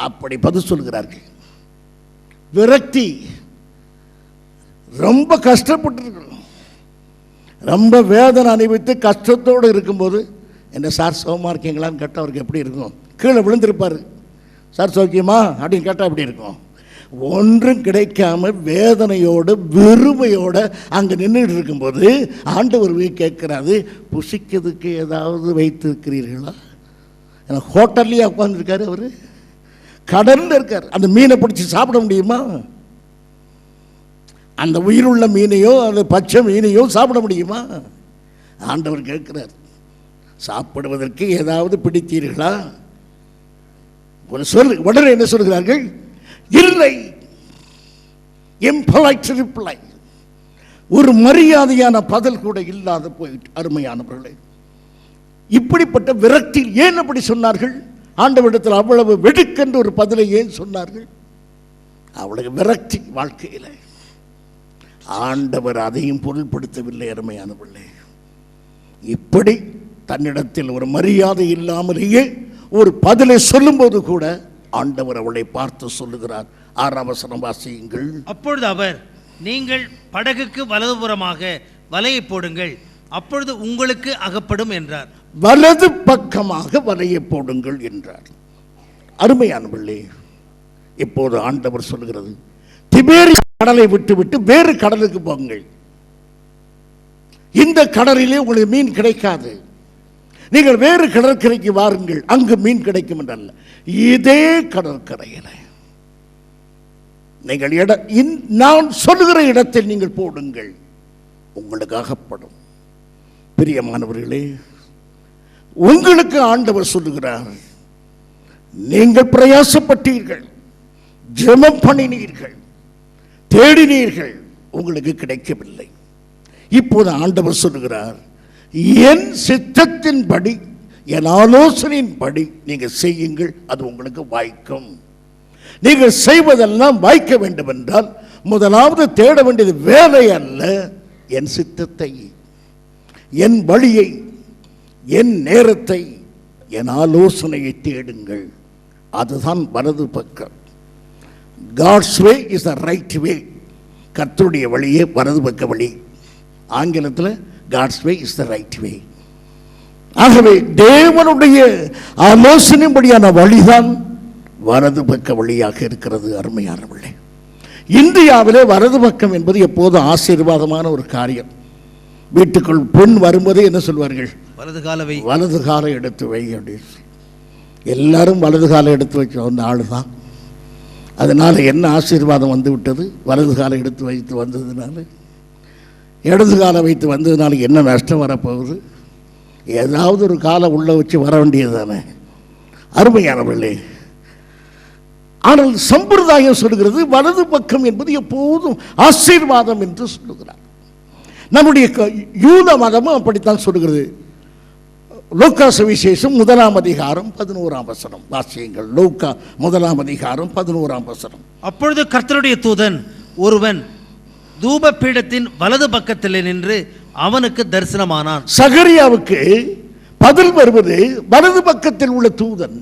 Speaker 1: அப்படி பதில் சொல்கிறார்கள். விரக்தி, ரொம்ப கஷ்டப்பட்டு ரொம்ப வேதனை அனுபவித்து கஷ்டத்தோடு இருக்கும்போது, என்ன சார் சோகமாக இருக்கீங்களான்னு கேட்டால் அவருக்கு எப்படி இருக்கும்? கீழே விழுந்திருப்பார். சார் சௌக்கியமா அப்படின்னு கேட்டால் எப்படி இருக்கும்? ஒன்றும் கிடைக்காம வேதனையோடு வெறுமையோடு அங்கே நின்றுட்டு இருக்கும்போது ஆண்டவர் கேட்குறாரு, புசிக்கிறதுக்கு ஏதாவது வைத்திருக்கிறீர்களா? ஏன்னா ஹோட்டல்லையே உட்காந்துருக்காரு, அவர் கடலில் இருக்கார். அந்த மீனை பிடிச்சி சாப்பிட முடியுமா? அந்த உயிருள்ள மீனையோ அந்த பச்சை மீனையோ சாப்பிட முடியுமா? ஆண்டவர் கேட்கிறார், சாப்பிடுவதற்கு ஏதாவது பிடித்தீர்களா? உடனே என்ன சொல்கிறார்கள்? இல்லை. இம்பலைட் ரிப்ளை, ஒரு மரியாதையான பதில் கூட இல்லாத போயிட்டு. அருமையானவர்களே, இப்படிப்பட்ட விரக்தியில் ஏன் அப்படி சொன்னார்கள்? ஆண்டவரிடத்தில் அவ்வளவு வெடுக்கென்று ஒரு பதிலை ஏன் சொன்னார்கள்? அவ்வளவு விரக்தி வாழ்க்கையில். ஆண்டவர் அதையும் பொருள்படுத்தவில்லை. அருமையானவர்களே, இப்படி தன்னிடத்தில் ஒரு மரியாதை இல்லாமலேயே ஒரு பதிலை சொல்லும்போது கூட ஆண்டவர் அவளை பார்த்து சொல்லுகிறார். 6ஆம் வசனம் வாசியுங்கள்.
Speaker 2: அப்பொழுது அவர், நீங்கள் படகுக்கு வலதுபுறமாக வலையை போடுங்கள், அப்பொழுது உங்களுக்கு அகப்படும் என்றார்.
Speaker 1: வலது பக்கமாக வலையை போடுங்கள் என்றார். அருமையானவர்களே, இப்போது ஆண்டவர் சொல்லுகிறது, திபேரியா கடலை விட்டு வேறு கடலுக்கு போங்கள். இந்த கடலிலே உங்களுக்கு மீன் கிடைக்காது, நீங்கள் வேறு கடற்கரைக்கு வாருங்கள், அங்கு மீன் கிடைக்கும் என்றல்ல, இதே கடற்கரையில் நீங்கள் நான் சொல்லுகிற இடத்தில் நீங்கள் போடுங்கள், உங்களுக்கு அகப்படும். பிரியமானவர்களே, உங்களுக்கு ஆண்டவர் சொல்லுகிறார், நீங்கள் பிரயாசப்பட்டீர்கள், ஜெபம் பண்ணினீர்கள், தேடினீர்கள், உங்களுக்கு கிடைக்கவில்லை. இப்போது ஆண்டவர் சொல்லுகிறார், என் சித்தத்தின்படி, என் ஆலோசனையின்படி நீங்கள் செய்யுங்கள், அது உங்களுக்கு வாய்க்கும். நீங்கள் செய்வதெல்லாம் வாய்க்க வேண்டும் என்றால் முதலாவது தேட வேண்டியது வேலை அல்ல, என் சித்தத்தை, என் வழியை, என் நேரத்தை, என் ஆலோசனையை தேடுங்கள். அதுதான் வலது பக்கம். God's way is the right way. கர்த்தருடைய வழியே வலது பக்க வழி. ஆங்கிலத்தில் God's way is the right way. ஆகவே தேவனுடைய ஆலோசனைப்படியான வழிதான் வலது பக்க வழியாக இருக்கிறது. அருமையானவர்களே, இந்தியாவிலே வலது பக்கம் என்பது எப்போதும் ஆசீர்வாதமான ஒரு காரியம். வீட்டுக்குள் பெண் வரும்போதே என்ன சொல்வார்கள்?
Speaker 2: வலது கால வை,
Speaker 1: வலது காலை எடுத்து வை அப்படின்னு. எல்லாரும் வலது காலை எடுத்து வச்ச அந்த ஆளு தான். அதனால் என்ன ஆசீர்வாதம் வந்து விட்டது? வலது காலை எடுத்து வைத்து வந்ததுனால. இடது காலை வைத்து வந்ததுனால என்ன நஷ்டம் வரப்போகுது? ஏதாவது ஒரு காலை உள்ளே வச்சு வர வேண்டியது தானே. அருமையானவர்களே, ஆனால் சம்பிரதாயம் சொல்கிறது வலது பக்கம் என்பது எப்போதும் ஆசீர்வாதம் என்று சொல்லுகிறார். நம்முடைய யூத மதமும் அப்படித்தான் சொல்லுகிறது. லூக்கா சுவிசேஷம் 1ஆம் அதிகாரம் 11ஆம் வசனம் வாசியுங்கள். லூக்கா 1ஆம் அதிகாரம் 11ஆம் வசனம்.
Speaker 2: அப்பொழுது கர்த்தருடைய தூதன் ஒருவன் தூப பீடத்தின் வலது பக்கத்தில் நின்று அவனுக்கு தரிசனமானான்.
Speaker 1: சகரியாவுக்கு பதில் வருவது வலது பக்கத்தில் உள்ள தூதன்.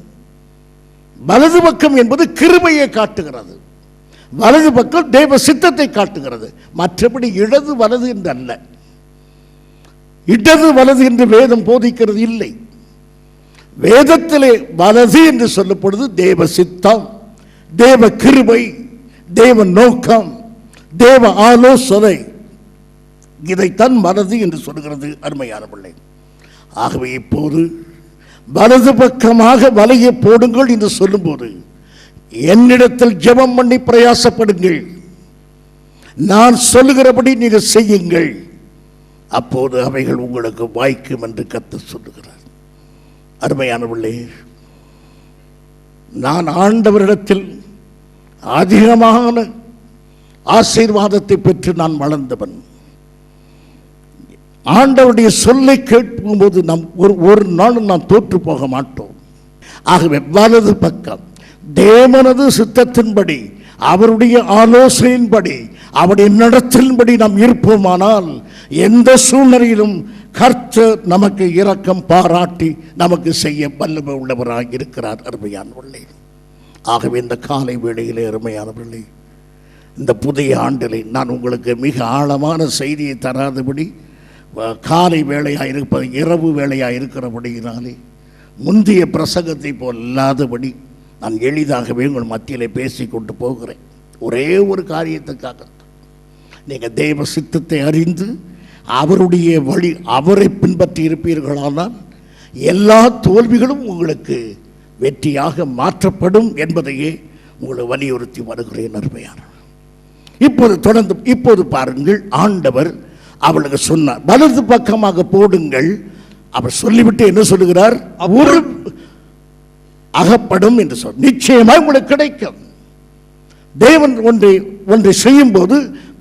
Speaker 1: வலது பக்கம் என்பது கிருபையை காட்டுகிறது, வலது பக்கம் தேவ சித்தத்தை காட்டுகிறது. மற்றபடி இடது வலது என்று அல்ல. இடது வலது என்று வேதம் போதிக்கிறது இல்லை. வேதத்திலே வலது என்று சொல்லப்படுது தேவ சித்தம், தேவ கிருபை, தேவ நோக்கம், தேவ ஆலோசனை. இதைத்தான் வலது என்று சொல்கிறது. அருமையான பிள்ளை, ஆகவே இப்போது வலது பக்கமாக வலையை போடுங்கள் என்று சொல்லும்போது என்னிடத்தில் ஜெபம் பண்ணி பிரயாசப்படுங்கள், நான் சொல்லுகிறபடி நீங்கள் செய்யுங்கள், அப்போது அவைகள் உங்களுக்கு வாய்க்கும் என்று கர்த்தர் சொல்லுகிறார். அருமையானவர்களே, நான் ஆண்டவரிடத்தில் அதிகமான ஆசீர்வாதத்தை பெற்று நான் வளர்ந்தவன். ஆண்டவருடைய சொல்லை கேட்கும்போது நாம் ஒரு நாளும் நாம் தோற்று போக மாட்டோம். ஆகவே வலது பக்கம் தேவனது சித்தத்தின்படி, அவருடைய ஆலோசனையின்படி, அவருடைய நடத்தின்படி நாம் இருப்போமானால் எந்த சூழ்நிலையிலும் கர்த்தர் நமக்கு இரக்கம் பாராட்டி நமக்கு செய்ய வல்லமை உள்ளவராக இருக்கிறார். அருமையானவர்களே, ஆகவே இந்த காலை வேளையிலே அருமையானவர்களே, இந்த புதிய ஆண்டிலே நான் உங்களுக்கு மிக ஆழமான செய்தியை தராதபடி காலை வேளையாக இருப்பது இரவு வேளையாக இருக்கிறபடியினாலே முந்தைய பிரசங்கத்தை போல் இல்லாதபடி நான் எளிதாகவே உங்கள் மத்தியிலே பேசிக்கொண்டு போகிறேன். ஒரே ஒரு காரியத்துக்காக, நீங்கள் தெய்வ சித்தத்தை அறிந்து அவருடைய வழி அவரை பின்பற்றி இருப்பீர்களானால் எல்லா தோல்விகளும் உங்களுக்கு வெற்றியாக மாற்றப்படும் என்பதையே உங்களை வலியுறுத்தி வருகிறேன் அருமையான. இப்போது பாருங்கள், ஆண்டவர் அவளுக்கு சொன்னார், வலது பக்கமாக போடுங்கள். அவர் சொல்லிவிட்டு என்ன சொல்லுகிறார்? ஒரு அகப்படும் என்று சொல், நிச்சயமாக உங்களுக்கு கிடைக்கும். தேவன் ஒன்றை செய்யும் போது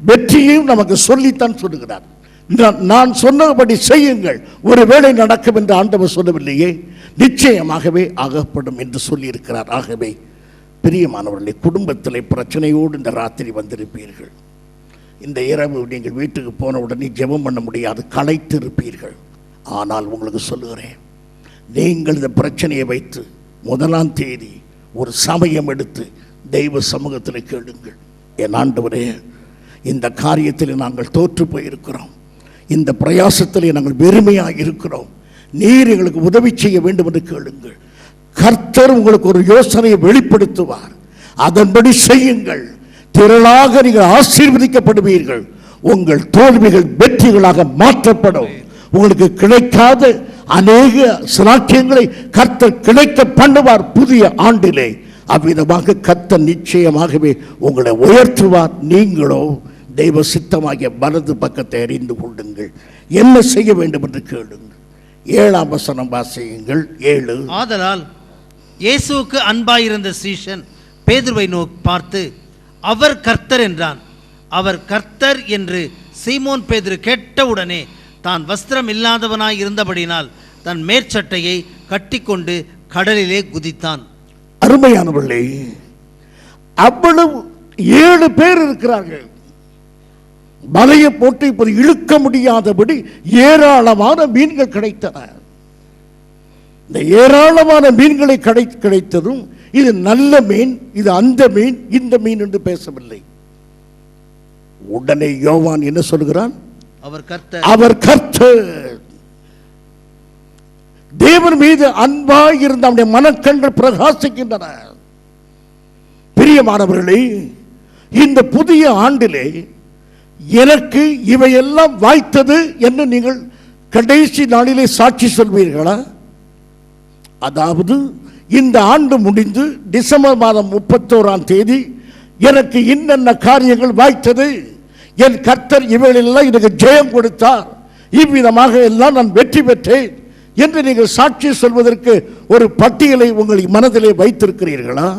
Speaker 1: வெற்றியையும் நமக்கு சொல்லித்தான் சொல்லுகிறார். நான் சொன்னபடி செய்யுங்கள், ஒருவேளை நடக்கும் என்று ஆண்டவர் சொல்லவில்லையே, நிச்சயமாகவே அகப்படும் என்று சொல்லியிருக்கிறார். ஆகவே பிரியமானவர்களே, குடும்பத்தில் பிரச்சனையோடு இந்த ராத்திரி வந்திருப்பீர்கள். இந்த இரவு நீங்கள் வீட்டுக்கு போன உடனே ஜெபம் பண்ண முடியாது, களைத்து இருப்பீர்கள். ஆனால் உங்களுக்கு சொல்லுகிறேன், நீங்கள் இந்த பிரச்சனையை வைத்து 1ஆம் தேதி ஒரு சமயம் எடுத்து தெய்வ சமூகத்தில் கேளுங்கள். என் ஆண்டவரே, இந்த காரியத்தில் நாங்கள் தோற்று போயிருக்கிறோம், இந்த பிரயாசத்திலே நாங்கள் வெறுமையாக இருக்கிறோம், நீர் எங்களுக்கு உதவி செய்ய வேண்டும் என்று கேளுங்கள். கர்த்தர் உங்களுக்கு ஒரு யோசனையை வெளிப்படுத்துவார், அதன்படி செய்யுங்கள். திரளாக நீங்கள் ஆசீர்வதிக்கப்படுவீர்கள். உங்கள் தோல்விகள் வெற்றிகளாக மாற்றப்படும். உங்களுக்கு கிடைக்காத அநேக சாக்கியங்களை கர்த்தர் கிடைக்க பண்ணுவார் புதிய ஆண்டிலே. அவ்விதமாக கர்த்தர் நிச்சயமாகவே உங்களை உயர்த்துவார். நீங்களோ தெய்வ சித்தமாகிய வலது பக்கத்தை அறிந்து கொள்ளுங்கள். என்ன செய்ய வேண்டும் என்று கேளுங்கள். 7ஆம் வசனம் வாசியுங்கள். 7.
Speaker 2: ஆதலால் இயேசுவுக்கு அன்பாயிருந்த சீஷன் பேதுருவை நோக்கி பார்த்து, அவர் கர்த்தர் என்றான். அவர் கர்த்தர் என்று சீமோன் பேதுரு கேட்டவுடனே தான் வஸ்திரம் இல்லாதவனாய் இருந்தபடினால் தன் மேற்சட்டையை கட்டிக்கொண்டு கடலிலே குதித்தான்.
Speaker 1: அருமையானவர்களே, அவ்வளவு 7 பேர் இருக்கிறார்கள். வலையை போட்டு இப்போது இழுக்க முடியாதபடி ஏராளமான மீன்கள் கிடைத்தன. இந்த ஏராளமான மீன்களை கிடைத்ததும், இது நல்ல மீன், இது அந்த மீன், இந்த மீன் என்று பேசவில்லை. உடனே யோவான் என்ன சொல்கிறான்? அவர் கர்த்தர். தேவன் மீது அன்பாய் இருந்த அவருடைய மனக்கண்கள் பிரகாசிக்கின்றன. பிரியமானவர்களே, இந்த புதிய ஆண்டிலே எனக்கு இவையெல்லாம் வாய்த்தது என்று நீங்கள் கடைசி நாளிலே சாட்சி சொல்வீர்களா? அதாவது இந்த ஆண்டு முடிந்து டிசம்பர் மாதம் 31ஆம் தேதி எனக்கு இன்னென்ன காரியங்கள் வாய்த்தது, என் கர்த்தர் இவைகளெல்லாம் எனக்கு ஜெயம் கொடுத்தார், இவ்விதமாக எல்லாம் நான் வெற்றி பெற்றேன் என்று நீங்கள் சாட்சி சொல்வதற்கு ஒரு பட்டியலை உங்கள் மனதிலே வைத்திருக்கிறீர்களா?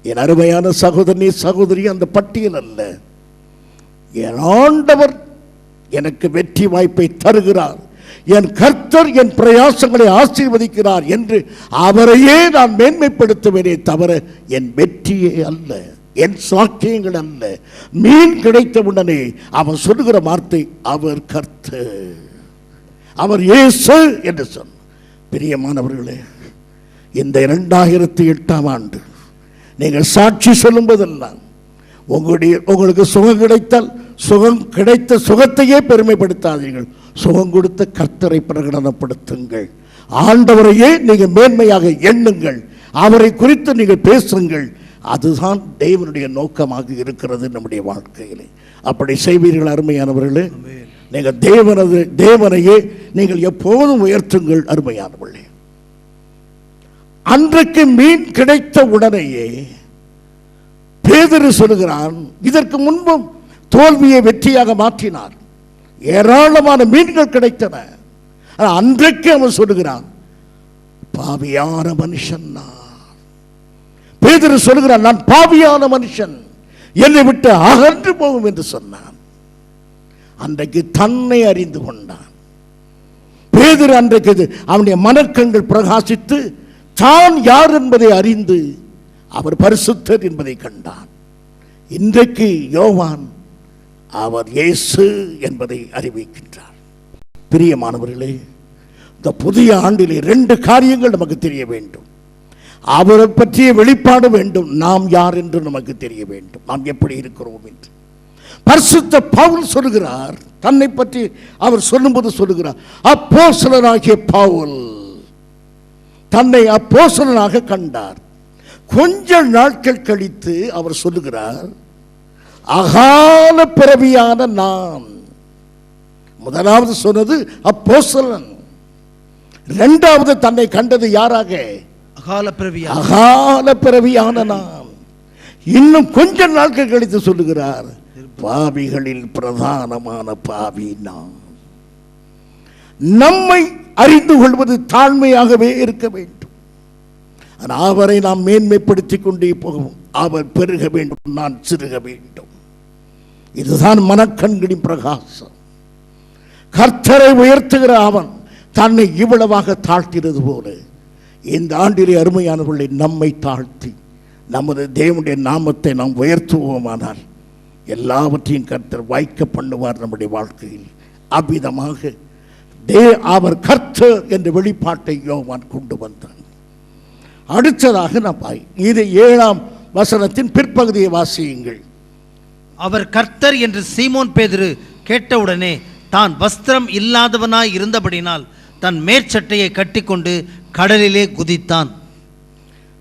Speaker 1: என் அருமையான சகோதரனே, சகோதரி, அந்த பட்டியல் அல்ல. என் ஆண்டவர் எனக்கு வெற்றி வாய்ப்பை தருகிறார், என் கர்த்தர் என் பிரயாசங்களை ஆசீர்வதிக்கிறார் என்று அவரையே நான் மேன்மைப்படுத்துவேனே தவிர என் வெற்றியே அல்ல, என் சாக்கியங்கள் அல்ல. மீன் கிடைத்தவுடனே அவன் சொல்லுகிற வார்த்தை அவர் கர்த்தர், அவர் இயேசு என்று சொன்ன. பிரியமானவர்களே, இந்த 2008ஆம் ஆண்டு நீங்கள் சாட்சி சொல்லும் போதெல்லாம் உங்களுக்கு சுகம் கிடைத்தால் கிடைத்த சுகத்தையே பெருமைப்படுத்தாதீர்கள், சுகம் கொடுத்த கர்த்தரை பிரகடனப்படுத்துங்கள். ஆண்டவரையே நீங்கள் மேன்மையாக எண்ணுங்கள், அவரை குறித்து நீங்கள் பேசுங்கள். அதுதான் தேவனுடைய நோக்கமாக இருக்கிறது நம்முடைய வாழ்க்கையிலே. அப்படி செய்வீர்கள் அருமையானவர்களே. நீங்கள் தேவனையே நீங்கள் எப்போதும் உயர்த்துங்கள் அருமையானவர்களே. அன்றைக்கு மீன் கிடைத்த உடனேயே பேதுரு சொல்லுகிறான், இதற்கு முன்பும் தோல்வியை வெற்றியாக மாற்றினார், ஏராளமான மீன்கள் கிடைத்தன. அன்றைக்கு அவன் சொல்லுகிறான், பாவியான மனுஷன் நான். பேதுரு சொல்லுகிறான், நான் பாவியான மனுஷன், என்னை விட்டு அகன்று போகும் என்று சொன்னான். அன்றைக்கு தன்னை அறிந்து கொண்டான் பேதுரு. அன்றைக்கு அவனுடைய மனக்கண்கள் பிரகாசித்து தான் யார் என்பதை அறிந்து அவர் பரிசுத்தர் என்பதை கண்டான். இன்றைக்கு யோவான் அவர் இயேசு என்பதை அறிவிக்கின்றார். பிரியமானவர்களே, இந்த புதிய ஆண்டிலே 2 காரியங்கள் நமக்கு தெரிய வேண்டும். அவரை பற்றிய வெளிப்பாடு வேண்டும், நாம் யார் என்று நமக்கு தெரிய வேண்டும், நாம் எப்படி இருக்கிறோம் என்று. பரிசுத்த பவுல் சொல்லுகிறார், தன்னை பற்றி அவர் சொல்லும்போது சொல்லுகிறார், அப்போஸ்தலனாகிய பவுல் தன்னை அப்போஸ்தலனாக கண்டார். கொஞ்ச நாட்கள் கழித்து அவர் சொல்லுகிறார், அகால பிறவியான நான். முதலாவது சொன்னது அப்போஸ்தலன், இரண்டாவது தன்னை கண்டது யாராக? அகால பிறவியான நான். இன்னும் கொஞ்ச நாட்கள் கழித்து சொல்லுகிறார், பாவிகளில் பிரதானமான பாவி நான். நம்மை அறிந்து கொள்வது தாழ்மையாகவே இருக்க வேண்டும். அவரை நாம் மேன்மைப்படுத்திக் கொண்டே போகவும், அவர் பெருக வேண்டும், நான் சிறுக வேண்டும். இதுதான் மனக்கண்களின் பிரகாசம். கர்த்தரை உயர்த்துகிற அவன் தன்னை இவ்வளவாக தாழ்த்தினது போல இந்த ஆண்டிலே அருமையானவர்களை நம்மை தாழ்த்தி நமது தேவனுடைய நாமத்தை நாம் உயர்த்துவோமானால் எல்லாவற்றையும் கர்த்தர் வாய்க்க பண்ணுவார் நம்முடைய வாழ்க்கையில். அவ்விதமாக அவர் கர்த்தர் என்ற வெளிப்பாட்டை யோவான் கொண்டு வந்தான். அடுத்ததாக நாம் இது 7ஆம் வசனத்தின் பிற்பகுதியை வாசியுங்கள்.
Speaker 2: அவர் கர்த்தர் என்று சீமோன் பேதுரு கேட்டவுடனே தான் வஸ்திரம் இல்லாதவனாய் இருந்தபடினால் தன் மேற்சட்டையை கட்டிக்கொண்டு கடலிலே குதித்தான்.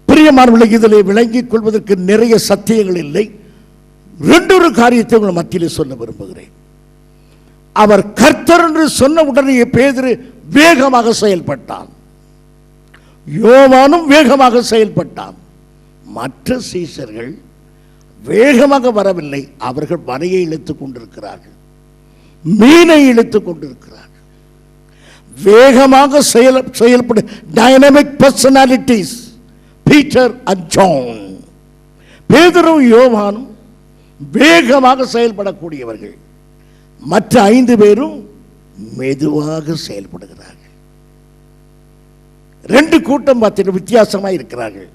Speaker 1: பிரியமானவர்களே, இதிலே விளங்கிக் கொள்வதற்கு நிறைய சத்தியங்கள் இல்லை. ரெண்டொரு காரியத்தை உங்கள் மத்தியிலே சொல்ல விரும்புகிறேன். அவர் கர்த்தர் என்று சொன்ன உடனே பேதுரு வேகமாக செயல்பட்டான், யோவானும் வேகமாக செயல்பட்டான். மற்ற சீஷர்கள் வேகமாக வரவில்லை. அவர்கள் வலையை இழுத்துக் கொண்டிருக்கிறார்கள், மீனை இழுத்துக் கொண்டிருக்கிறார்கள். வேகமாக செயல்படும் dynamic personalities Peter and John. பேதுரும் யோவானும் வேகமாக செயல்படக்கூடியவர்கள். மற்ற 5 பேரும் மெதுவாக செயல்படுகிறார்கள். 2 கூட்டம் பார்த்து வித்தியாசமாக இருக்கிறார்கள்.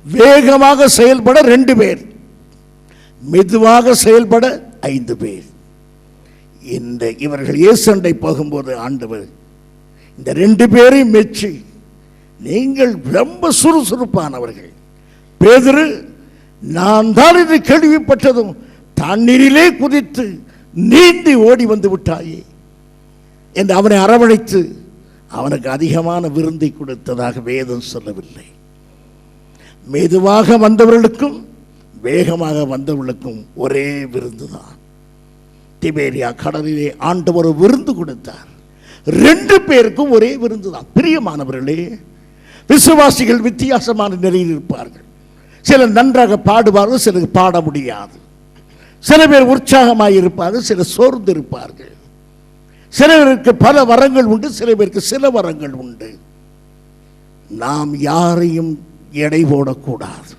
Speaker 1: வேகமாக செயல்பட 2 பேர், மெதுவாக செயல்பட 5 பேர். இவர்கள் இயேசுண்டை போகும்போது ஆண்டவர் இந்த 2 பேரையும் மெச்சி, நீங்கள் ரொம்ப சுறுசுறுப்பானவர்கள். பேதுரு, நான் தான் இதை கேள்விப்பட்டதும் தண்ணீரிலே குதித்து நீந்தி ஓடி வந்து விட்டாயே என்று அவனை அரவணைத்து அவனுக்கு அதிகமான விருந்தை கொடுத்ததாக வேதம் சொல்லவில்லை. மெதுவாக வந்தவர்களுக்கும் வேகமாக வந்தவர்களுக்கும் ஒரே விருந்துதான். திபேரியா கடலிலே ஆண்டவர் விருந்து கொடுத்தார். 2 பேருக்கும் ஒரே விருந்துதான். பிரியமானவர்களே, விசுவாசிகள் வித்தியாசமான நிலையில் இருப்பார்கள். சிலர் நன்றாக பாடுவார்கள், சிலர் பாட முடியாது. சில பேர் உற்சாகமாக இருப்பார்கள், சிலர் சோர்ந்து இருப்பார்கள். சிலருக்கு பல வரங்கள் உண்டு, சில பேருக்கு சில வரங்கள் உண்டு. நாம் யாரையும் எடை போடக்கூடாது.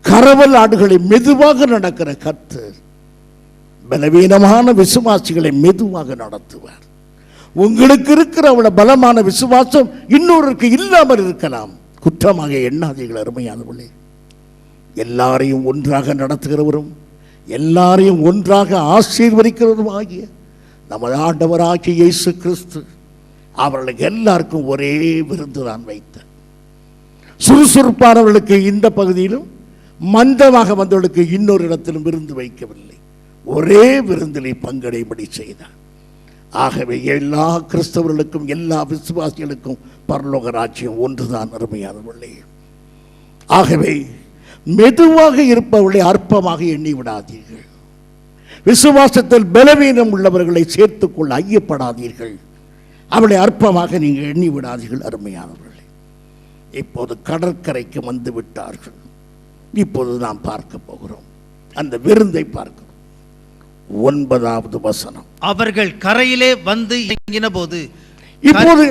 Speaker 1: கரவல் ஆடுகளை மெதுவாக நடக்கிற கர்த்தர் பலவீனமான விசுவாசிகளை மெதுவாக நடத்துவார். உங்களுக்கு இருக்கிற அவ்வளவு பலமான விசுவாசம் இன்னொருக்கு இல்லாமல் இருக்கலாம். குற்றமாக எண்ணாதீர்கள் அருமையானவர்களே. எல்லாரையும் ஒன்றாக நடத்துகிறவரும் எல்லாரையும் ஒன்றாக ஆசீர்வதிக்கிறவரும் ஆகிய நமது ஆண்டவராகிய இயேசு கிறிஸ்து அவர்களுக்கு எல்லாருக்கும் ஒரே விருந்து தான் வைத்தார். சுறுசுறுப்பானவர்களுக்கு இந்த பகுதியிலும், மந்தமாக வந்தவர்களுக்கு இன்னொரு இடத்திலும் விருந்து வைக்கவில்லை. ஒரே விருந்திலே பங்கடைபடி செய்தார். ஆகவே எல்லா கிறிஸ்தவர்களுக்கும் எல்லா விசுவாசிகளுக்கும் பரலோக ராஜ்யம் ஒன்றுதான் அருமையானவர்களே. ஆகவே மெதுவாக இருப்பவர்களை அற்பமாக எண்ணி விடாதீர்கள். விசுவாசத்தில் பலவீனம் உள்ளவர்களை சேர்த்துக்கொள்ள ஐயப்படாதீர்கள். அவளை அற்பமாக நீங்கள் எண்ணி விடாதீர்கள் அருமையானவர்களே. இப்போது கடற்கரைக்கு வந்து விட்டார்கள். இப்போது நாம் பார்க்க போகிறோம், அந்த விருந்தை பார்க்கிறோம். 9வது வசனம்.
Speaker 2: அவர்கள் கரையிலே வந்து இறங்கின போது,
Speaker 1: இப்போது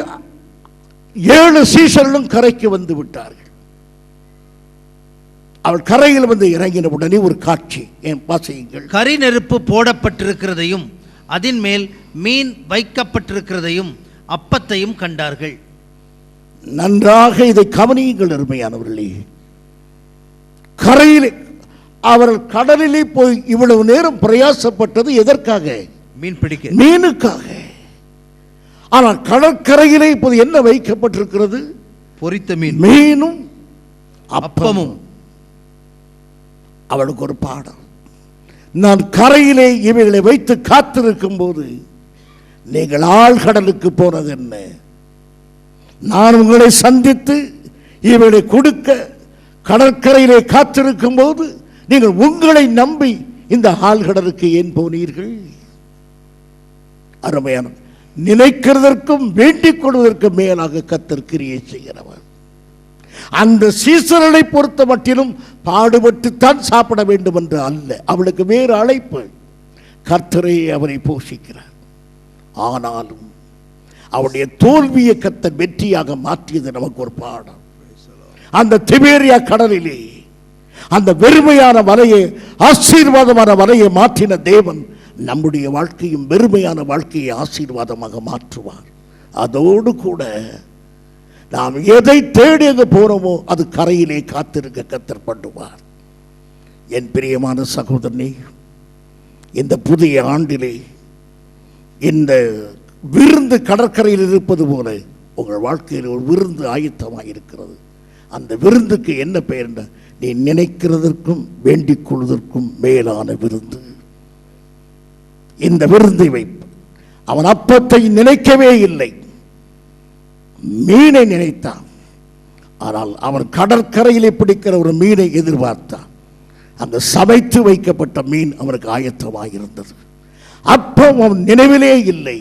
Speaker 1: 7 சீஷர்களும் கரைக்கு வந்து விட்டார்கள். அவள் கரையில் வந்து இறங்கின உடனே ஒரு காட்சி, என் வாசியுங்கள்.
Speaker 2: கரி நெருப்பு போடப்பட்டிருக்கிறதையும் அதன் மேல் மீன் வைக்கப்பட்டிருக்கிறதையும் அப்பத்தையும் கண்டார்கள்.
Speaker 1: நன்றாக இதை கவனியுங்கள் அருமையானவர்களே. கரையிலே அவர்கள் கடலிலே போய் இவ்வளவு நேரம் பிரயாசப்பட்டது எதற்காக?
Speaker 2: மீன் பிடிக்க,
Speaker 1: மீனுக்காக. ஆனால் கடற்கரையிலே இப்போது என்ன வைக்கப்பட்டிருக்கிறது?
Speaker 2: பொரித்த மீன்,
Speaker 1: மீனும்
Speaker 2: அப்பமும்.
Speaker 1: அவளுக்கு ஒரு பாடம். நான் கரையிலே இவைகளை வைத்து காத்திருக்கும் போது நீங்கள் ஆழ்கடலுக்கு போனது என்ன? நான் உங்களை சந்தித்து இவைகளை கொடுக்க கடற்கரையிலே காத்திருக்கும் போது நீங்கள் உங்களை நம்பி இந்த ஆழ்கடலுக்கு ஏன் போனீர்கள்? அருமையான, நினைக்கிறதற்கும் வேண்டிக் கொள்வதற்கும் மேலாக கர்த்தர் கிரியை செய்கிறவர். அந்த சீசரனை பொறுத்த மட்டிலும் பாடுபட்டுத்தான் சாப்பிட வேண்டும் என்று அல்ல, அவளுக்கு வேறு அழைப்பு. கர்த்தரே அவரை போஷிக்கிறார். ஆனாலும் அவருடைய தோல்வியை கர்த்தர் வெற்றியாக மாற்றியது நமக்கு ஒரு பாடம். அந்த திபேரியா கடலிலே அந்த வெறுமையான வலையை ஆசீர்வாதமான வலையை மாற்றின தேவன் நம்முடைய வாழ்க்கையும் வெறுமையான வாழ்க்கையை ஆசீர்வாதமாக மாற்றுவார். அதோடு கூட நாம் எதை தேடி அங்கு போறோமோ அது கரையிலே காத்திருக்க கர்த்தர் பண்ணுவார். என் பிரியமான சகோதரனே, இந்த புதிய ஆண்டிலே இந்த விருந்து கடற்கரையில் இருப்பது போல உங்கள் வாழ்க்கையில் ஒரு விருந்து ஆயத்தமாக இருக்கிறது. அந்த விருந்துக்கு என்ன பெயர்? நீ நினைக்கிறதற்கும் வேண்டிக் கொள்வதற்கும் மேலான விருந்து. இந்த விருந்தை வைப்பு. அவன் அப்பத்தை நினைக்கவே இல்லை, மீனை நினைத்தான். ஆனால் அவன் கடற்கரையிலே பிடிக்கிற ஒரு மீனை எதிர்பார்த்தான். அந்த சமைத்து வைக்கப்பட்ட மீன் அவனுக்கு ஆயத்தமாக இருந்தது. அப்பம் அவன் நினைவிலே இல்லை,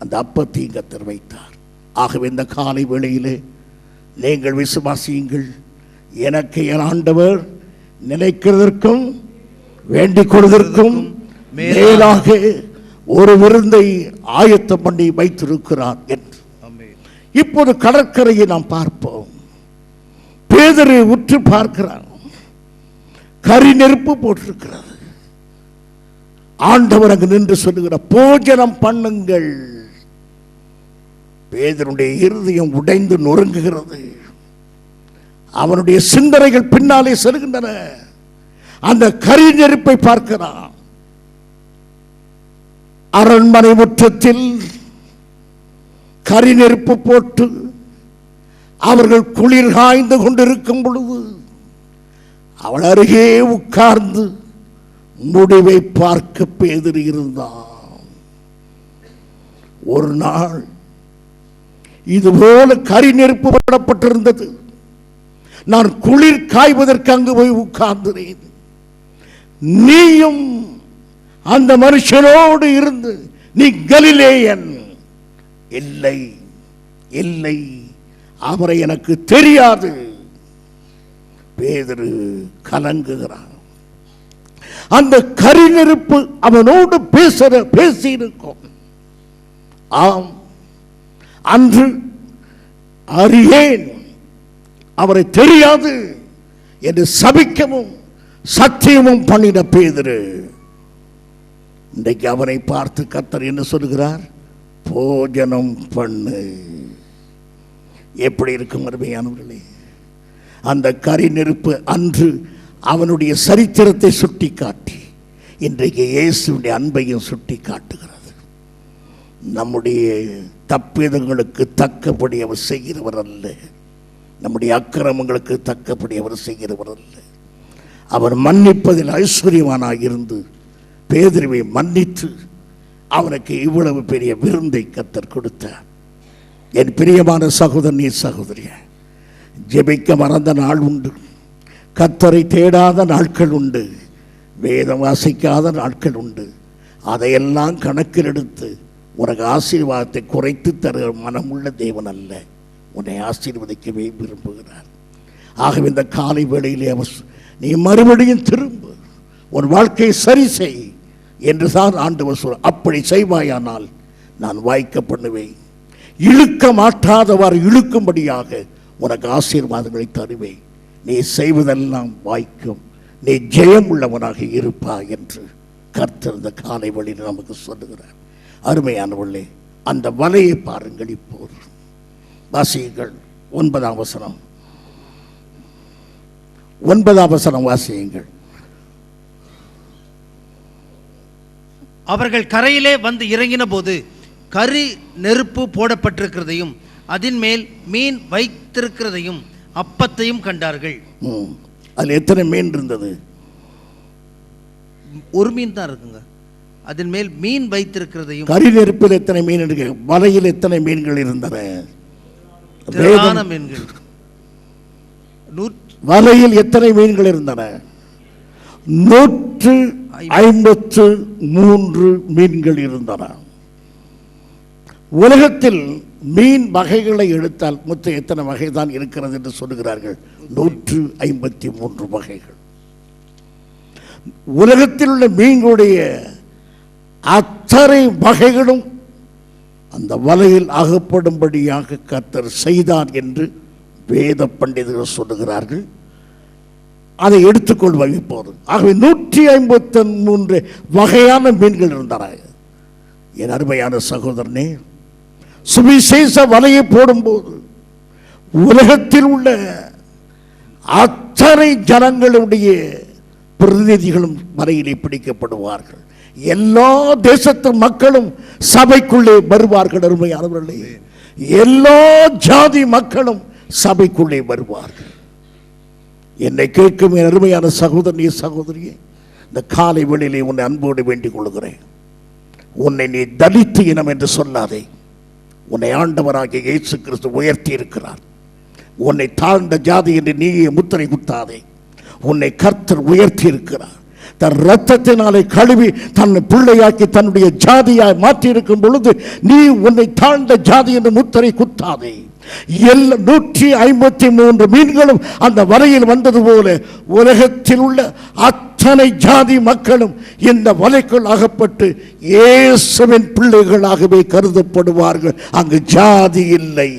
Speaker 1: அந்த அப்பத்தையும் கர்த்தர் வைத்தார். ஆகவே இந்த காலை வேளையிலே நீங்கள் விசுவாசியுங்கள், எனக்கு என் ஆண்டவர் நினைக்கிறதற்கும் வேண்டிக் கொள்வதற்கும் மேலாக ஒரு விருந்தை ஆயத்தம் பண்ணி வைத்திருக்கிறார் என்று. இப்போது கடற்கரையை நாம் பார்ப்போம். பேதுரு உற்று பார்க்கிறார், கரி நெருப்பு போட்டிருக்கிறது. ஆண்டவர் அங்கு நின்று சொல்லுகிற போஜனம் பண்ணுங்கள். பேதுருடைய இருதயம் உடைந்து நொறுங்குகிறது. அவனுடைய சிந்தனைகள் பின்னாலே செல்கின்றன. அந்த கரி நெருப்பை பார்க்கிறான். அரண்மனை முற்றத்தில் கரி நெருப்பு போட்டு அவர்கள் குளிர் காய்ந்து கொண்டிருக்கும் பொழுது அவள் அருகே உட்கார்ந்து முடிவை பார்க்க பேதுரு இருந்தான். ஒரு நாள் இதுபோல கரி நெருப்பு போடப்பட்டிருந்தது. நான் குளிர் காய்வதற்கு அங்கு போய் உட்கார்ந்தேன். நீயும் அந்த மனுஷனோடு இருந்து நீ கலிலேயன். இல்லை இல்லை, அவரை எனக்கு தெரியாது. பேதுரு கலங்குகிறான். அந்த கரி நெருப்பு அவனோடு பேசியிருக்கும். ஆம், அன்று அறியேன், அவரை தெரியாது என்று சபிக்கவும் சத்தியமும் பண்ணின பேதுரு இன்றைக்கு அவனை பார்த்து கர்த்தர் என்ன சொல்கிறார்? போஜனம் பண்ணு. எப்படி இருக்கும் அருமையானவர்களே? அந்த கரி நெருப்பு அன்று அவனுடைய சரித்திரத்தை சுட்டி காட்டி இன்றைக்கு இயேசுடைய அன்பையும் சுட்டி காட்டுகிறது. நம்முடைய தப்பிதங்களுக்கு தக்கபடி அவர் செய்கிறவர் அல்ல, நம்முடைய அக்கிரமங்களுக்கு தக்கபடி அவர் செய்கிறவர் அல்ல. அவர் மன்னிப்பதில் ஐஸ்வர்யவானாக இருந்து பேதுருவை மன்னித்து அவனுக்கு இவ்வளவு பெரிய விருந்தை கர்த்தர் கொடுத்தார். என் பிரியமான சகோதரனே, சகோதரிய, ஜெபிக்க மறந்த நாள் உண்டு, கர்த்தரை தேடாத நாட்கள் உண்டு, வேதம் வாசிக்காத நாட்கள் உண்டு. அதையெல்லாம் கணக்கில் எடுத்து உனக்கு ஆசீர்வாதத்தை குறைத்து தருகிற மனமுள்ள தேவன் அல்ல, உன்னை ஆசீர்வதிக்கவே விரும்புகிறார். ஆகவே இந்த காலை வேளையிலே அவர் நீ மறுபடியும் திரும்ப உன் வாழ்க்கையை சரி செய் என்று தான் ஆண்டவர் சொல்ற. அப்படி செய்வாயானால் நான் வாய்க்க பண்ணுவேன், இழுக்க மாட்டாதவாறு இழுக்கும்படியாக உனக்கு ஆசீர்வாதங்களை தருவேன். நீ செய்வதெல்லாம் வாய்க்கும், நீ ஜெயம் உள்ளவனாக இருப்பாய் என்று கர்த்தர் இந்த காலை வழியில் நமக்கு சொல்லுகிறார். அருமையானவர்களே, அந்த வலையை பாருங்கள். இப்போது வாசியுங்கள் 9ஆம் வசனம். 9ஆம் வசனம் வாசியுங்கள்.
Speaker 2: அவர்கள் கரையிலே வந்து இறங்கின போது கரி நெருப்பு போடப்பட்டிருக்கிறதையும் அதன் மேல் மீன் வைத்திருக்கிறதையும் அப்பத்தையும் கண்டார்கள்.
Speaker 1: அதில் எத்தனை மீன் இருந்தது?
Speaker 2: ஒரு மீன் தான் இருக்குங்க. அதன் மேல் மீன் வைத்திருக்கிறதையும்.
Speaker 1: கரி நெருப்பில் எத்தனை மீன் இருக்கு? வலையில் எத்தனை மீன்கள் இருந்தன?
Speaker 2: மீன்கள்.
Speaker 1: வலையில் எத்தனை மீன்கள் இருந்தன? 153 மீன்கள் இருந்தன. உலகத்தில் மீன் வகைகளை எடுத்தால் மொத்தம் எத்தனை வகை தான் இருக்கிறது என்று சொல்லுகிறார்கள்? 153 வகைகள். உலகத்தில் உள்ள மீன்களுடைய அத்தனை வகைகளும் அந்த வலையில் அகப்படும்படியாக கர்த்தர் செய்தார் என்று வேத பண்டிதர்கள் சொல்லுகிறார்கள். அதை எடுத்துக்கொள்வார் இப்போது. ஆகவே 153 வகையான மீன்கள் இருந்தன. என் அருமையான சகோதரனே, சுவிசேஷ வலையை போடும்போது உலகத்தில் உள்ள அத்தனை ஜனங்களுடைய பிரதிநிதிகளும் வலையிலே பிடிக்கப்படுவார்கள். எல்லா தேசத்து மக்களும் சபைக்குள்ளே வருவார்கள். அருமையானவர்களே, எல்லா ஜாதி மக்களும் சபைக்குள்ளே வருவார்கள். என்னை கேட்கும் என் அருமையான சகோதரனே, சகோதரியே, இந்த காலை வேளையிலே உன்னை அன்போடு வேண்டிக் கொள்கிறேன். உன்னை நீ தலித்து இனம் என்று சொல்லாதே. உன்னை ஆண்டவராகிய இயேசு கிறிஸ்து உயர்த்தி இருக்கிறார். உன்னை தாழ்ந்த ஜாதி என்று நீயே முத்திரை குத்தாதே. உன்னை கர்த்தர் உயர்த்தி இருக்கிறார். தன் இரத்தத்தினாலே கழுவி தன்னை பிள்ளையாக்கி தன்னுடைய ஜாதியாய் மாற்றி இருக்கும் பொழுது நீ உன்னை தாழ்ந்த ஜாதி என்று முத்திரை குத்தாதே. 153 மீன்களும் அந்த வலையில் வந்தது போல உலகத்தில் உள்ள அத்தனை ஜாதி மக்களும் இந்த வலைக்குள் அகப்பட்டு இயேசுவின் பிள்ளைகளாகவே கருதப்படுவார்கள். அங்கு ஜாதி இல்லை.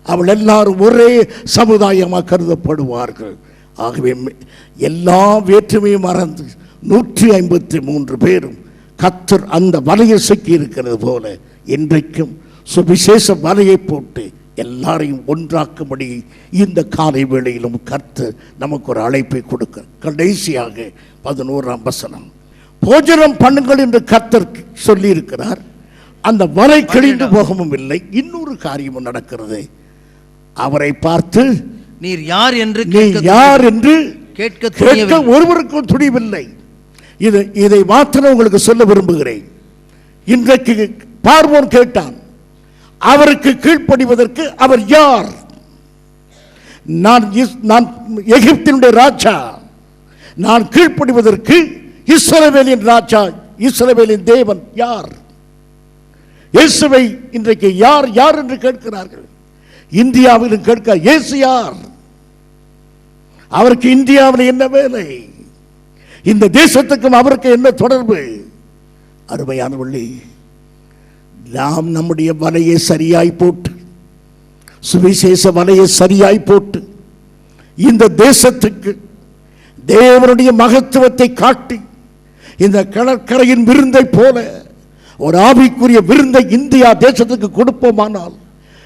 Speaker 1: அவள் எல்லாரும் ஒரே சமுதாயமாக கருதப்படுவார்கள். ஆகவே எல்லா வேற்றுமையும் மறந்து 153 பேரும் கர்த்தர் அந்த வலையை சிக்கி இருக்கிறது போல இன்றைக்கும் சுவிசேஷ வலையை போட்டு எல்லாரையும் ஒன்றாக்கும்படி இந்த காலை வேளையிலும் கர்த்தர் நமக்கு ஒரு அழைப்பை கொடுக்க. கடைசியாக 11ஆம் வசனம், போஜனம் பண்ணுங்கள் என்று கர்த்தர் சொல்லி இருக்கிறார். அந்த வலை கிழிந்து போகவும் இல்லை. இன்னொரு காரியமும் நடக்கிறது. அவரை பார்த்து
Speaker 2: நீர் யார் என்று
Speaker 1: கேட்க ஒருவருக்கும் துணிவில்லை. இதை மாத்திரம் உங்களுக்கு சொல்ல விரும்புகிறேன். இன்றைக்கு பார்வோன் கேட்டான், அவருக்கு கீழ்ப்படிவதற்கு அவர் யார்? நான் எகிப்தினுடைய ராஜா, நான் கீழ்ப்படிவதற்கு இஸ்ரவேலின் ராஜா, இஸ்ரவேலின் தேவன் யார்? இயேசுவை இன்றைக்கு யார் யார் என்று கேட்கிறார்கள். இந்தியாவிலும் கேட்க இயேசு யார்? அவருக்கு இந்தியாவில் என்ன வேலை? இந்த தேசத்துக்கும் அவருக்கு என்ன தொடர்பு? அருமையானவர்களே, நாம் நம்முடைய வலையை சரியாய் போட்டு, சுவிசேஷ வலையை சரியாய் போட்டு இந்த தேசத்துக்கு தேவனுடைய மகத்துவத்தை காட்டி இந்த கடற்கரையின் விருந்தை போல ஒரு ஆவிக்குரிய விருந்தை இந்தியா தேசத்துக்கு கொடுப்போமானால்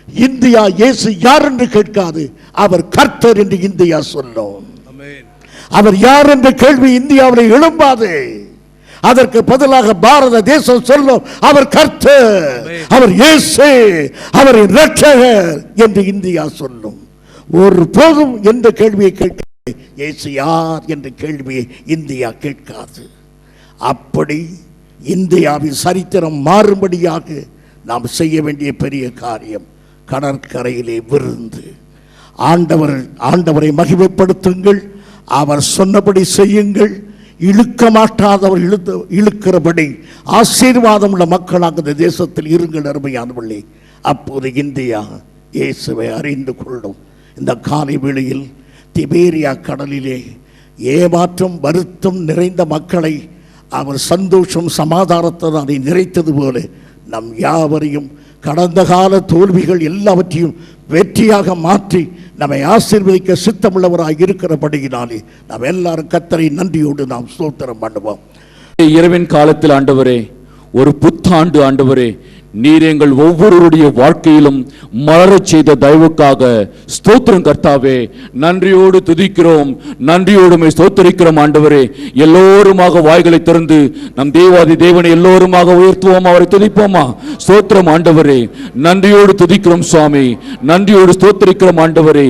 Speaker 1: இந்தியா இயேசு யார் என்று கேட்காது, அவர் கர்த்தர் என்று இந்தியா சொல்லும். அவர் யார் என்ற கேள்வி இந்தியாவில் எழும்பாது. அதற்கு பதிலாக பாரத தேசம் சொல்லும், அவர் கர்த்தர், அவர் இயேசு, அவர் இரட்சகர் என்று இந்தியா சொல்லும். ஒரு போதும் எந்த கேள்வியை கேட்க இயேசு யார் என்ற கேள்வியை இந்தியா கேட்காது. அப்படி இந்தியாவின் சரித்திரம் மாறும்படியாக நாம் செய்ய வேண்டிய பெரிய காரியம் கடற்கரையிலே விருந்து. ஆண்டவரை மகிமைப்படுத்துங்கள், அவர் சொன்னபடி செய்யுங்கள். இழுக்க மாட்டாதவர் இழுக்கிறபடி ஆசீர்வாதம் உள்ள மக்களாக இந்த தேசத்தில் இருங்கள். அருமையானவர்களே, அப்போது இந்தியா இயேசுவை அறிந்து கொள்ளும். இந்த காலை வேளையில் திபேரியா கடலிலே ஏமாற்றம் வருத்தம் நிறைந்த மக்களை அவர் சந்தோஷம் சமாதானத்தினாலே நிறைத்தது போல நம் யாவரையும் கடந்த கால தோல்விகள் எல்லாவற்றையும் வெற்றியாக மாற்றி நம்மை ஆசீர்வதிக்க சித்தமுள்ளவராக இருக்கிறபடியினாலே நாம் எல்லாரும் கர்த்தரை நன்றியோடு நாம் ஸ்தோத்திரம் பண்ணுவோம்.
Speaker 3: இரவின் காலத்தில் ஆண்டவரே, ஒரு புத்தாண்டு ஆண்டவரே, நீர் எங்கள் ஒவ்வொருவருடைய வாழ்க்கையிலும் மலரச் செய்த தயவுக்காக ஸ்தோத்திரம் கர்த்தாவே. நன்றியோடு துதிக்கிறோம், நன்றியோடு ஸ்தோத்திரிக்கிறோம் ஆண்டவரே. எல்லோருமாக வாய்களை திறந்து நம் தேவாதி தேவனை எல்லோருமாக உயர்த்துவோம், அவரை துதிப்போமா? ஸ்தோத்திரம் ஆண்டவரே, நன்றியோடு துதிக்கிறோம் சுவாமி, நன்றியோடு ஸ்தோத்திரிக்கிறோம் ஆண்டவரே.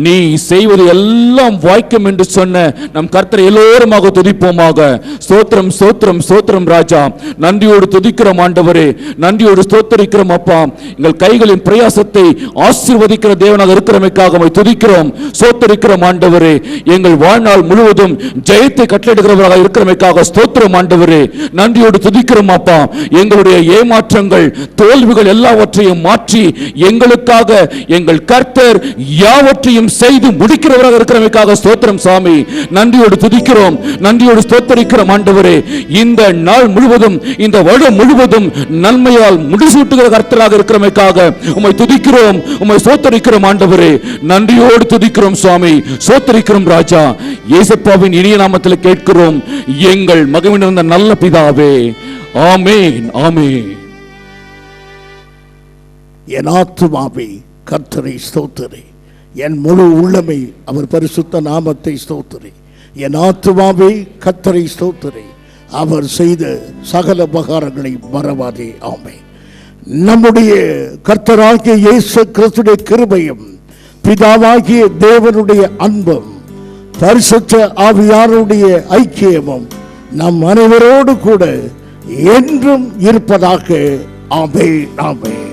Speaker 3: நீ செய்வது எல்லாம் வாய்க்கும் என்று சொன்ன நம் கர்த்தரை எல்லோருமாக துதிப்போமாக. ஸ்தோத்திரம் ஸ்தோத்திரம் ஸ்தோத்திரம் ராஜா. நன்றியோடு துதிக்கிறோம் ஆண்டவரே, நன்றியோடு ஸ்தோத்தரிக்கிறோம் அப்பா. எங்கள் கைகளின் பிரயாசத்தை ஆசீர்வதிக்கிற தேவனாக இருக்கிறமைக்காக உம்மை துதிக்கிறோம், ஸ்தோத்தரிக்கிறோம் ஆண்டவரே. எங்கள் வாழ்நாள் முழுவதும் ஜெயத்தை கட்டளையிடுகிறவராக இருக்கிறமைக்காக ஸ்தோத்திரம் ஆண்டவரே. நன்றியோடு துதிக்கிறோம் அப்பா. எங்களுடைய ஏமாற்றங்கள், தோல்விகள் எல்லாவற்றையும் மாற்றி எங்களுக்காக எங்கள் கர்த்தர் யாவற்றையும் செய்து முடிக்கிறவராக இருக்கிறமைக்காக ஸ்தோத்திரம் சாமி. நன்றியோடு துதிக்கிறோம், நன்றியோடு ஸ்தோத்தரிக்கிறோம் ஆண்டவரே. இந்த நாள் முழுவதும், இந்த வருடம் முழுவதும் நன்மையால் முடிசூட்டுகிற கர்த்தராக இருக்கிறமைக்காக உம்மை துதிக்கிறோம், உம்மை ஸ்தோத்தரிக்கிறோம் ஆண்டவரே. நன்றியோடு துதிக்கிறோம் சுவாமி, ஸ்தோத்தரிக்கிறோம் ராஜா. இயேசுவின் இனிய நாமத்தில் கேட்கிறோம் எங்கள் மகிழ்ந்த நல்ல பிதாவே, ஆமென், ஆமென்.
Speaker 1: என் ஆத்துமாவே கர்த்தரை ஸ்தோத்திரி, என் முழு உள்ளமை அவர் பரிசுத்த நாமத்தை ஸ்தோத்திரி. என் ஆத்துமாவே கர்த்தரை ஸ்தோத்திரி, அவர் செய்த சகல உபகாரங்களை மறவாதே. ஆமென். நம்முடைய கர்த்தராகிய இயேசு கிறிஸ்துவின் கிருபையும் பிதாவாகிய தேவனுடைய அன்பும் பரிசுத்த ஆவியாருடைய ஐக்கியமும் நம் அனைவரோடு கூட என்றும் இருப்பதாக. ஆமென், ஆமென்.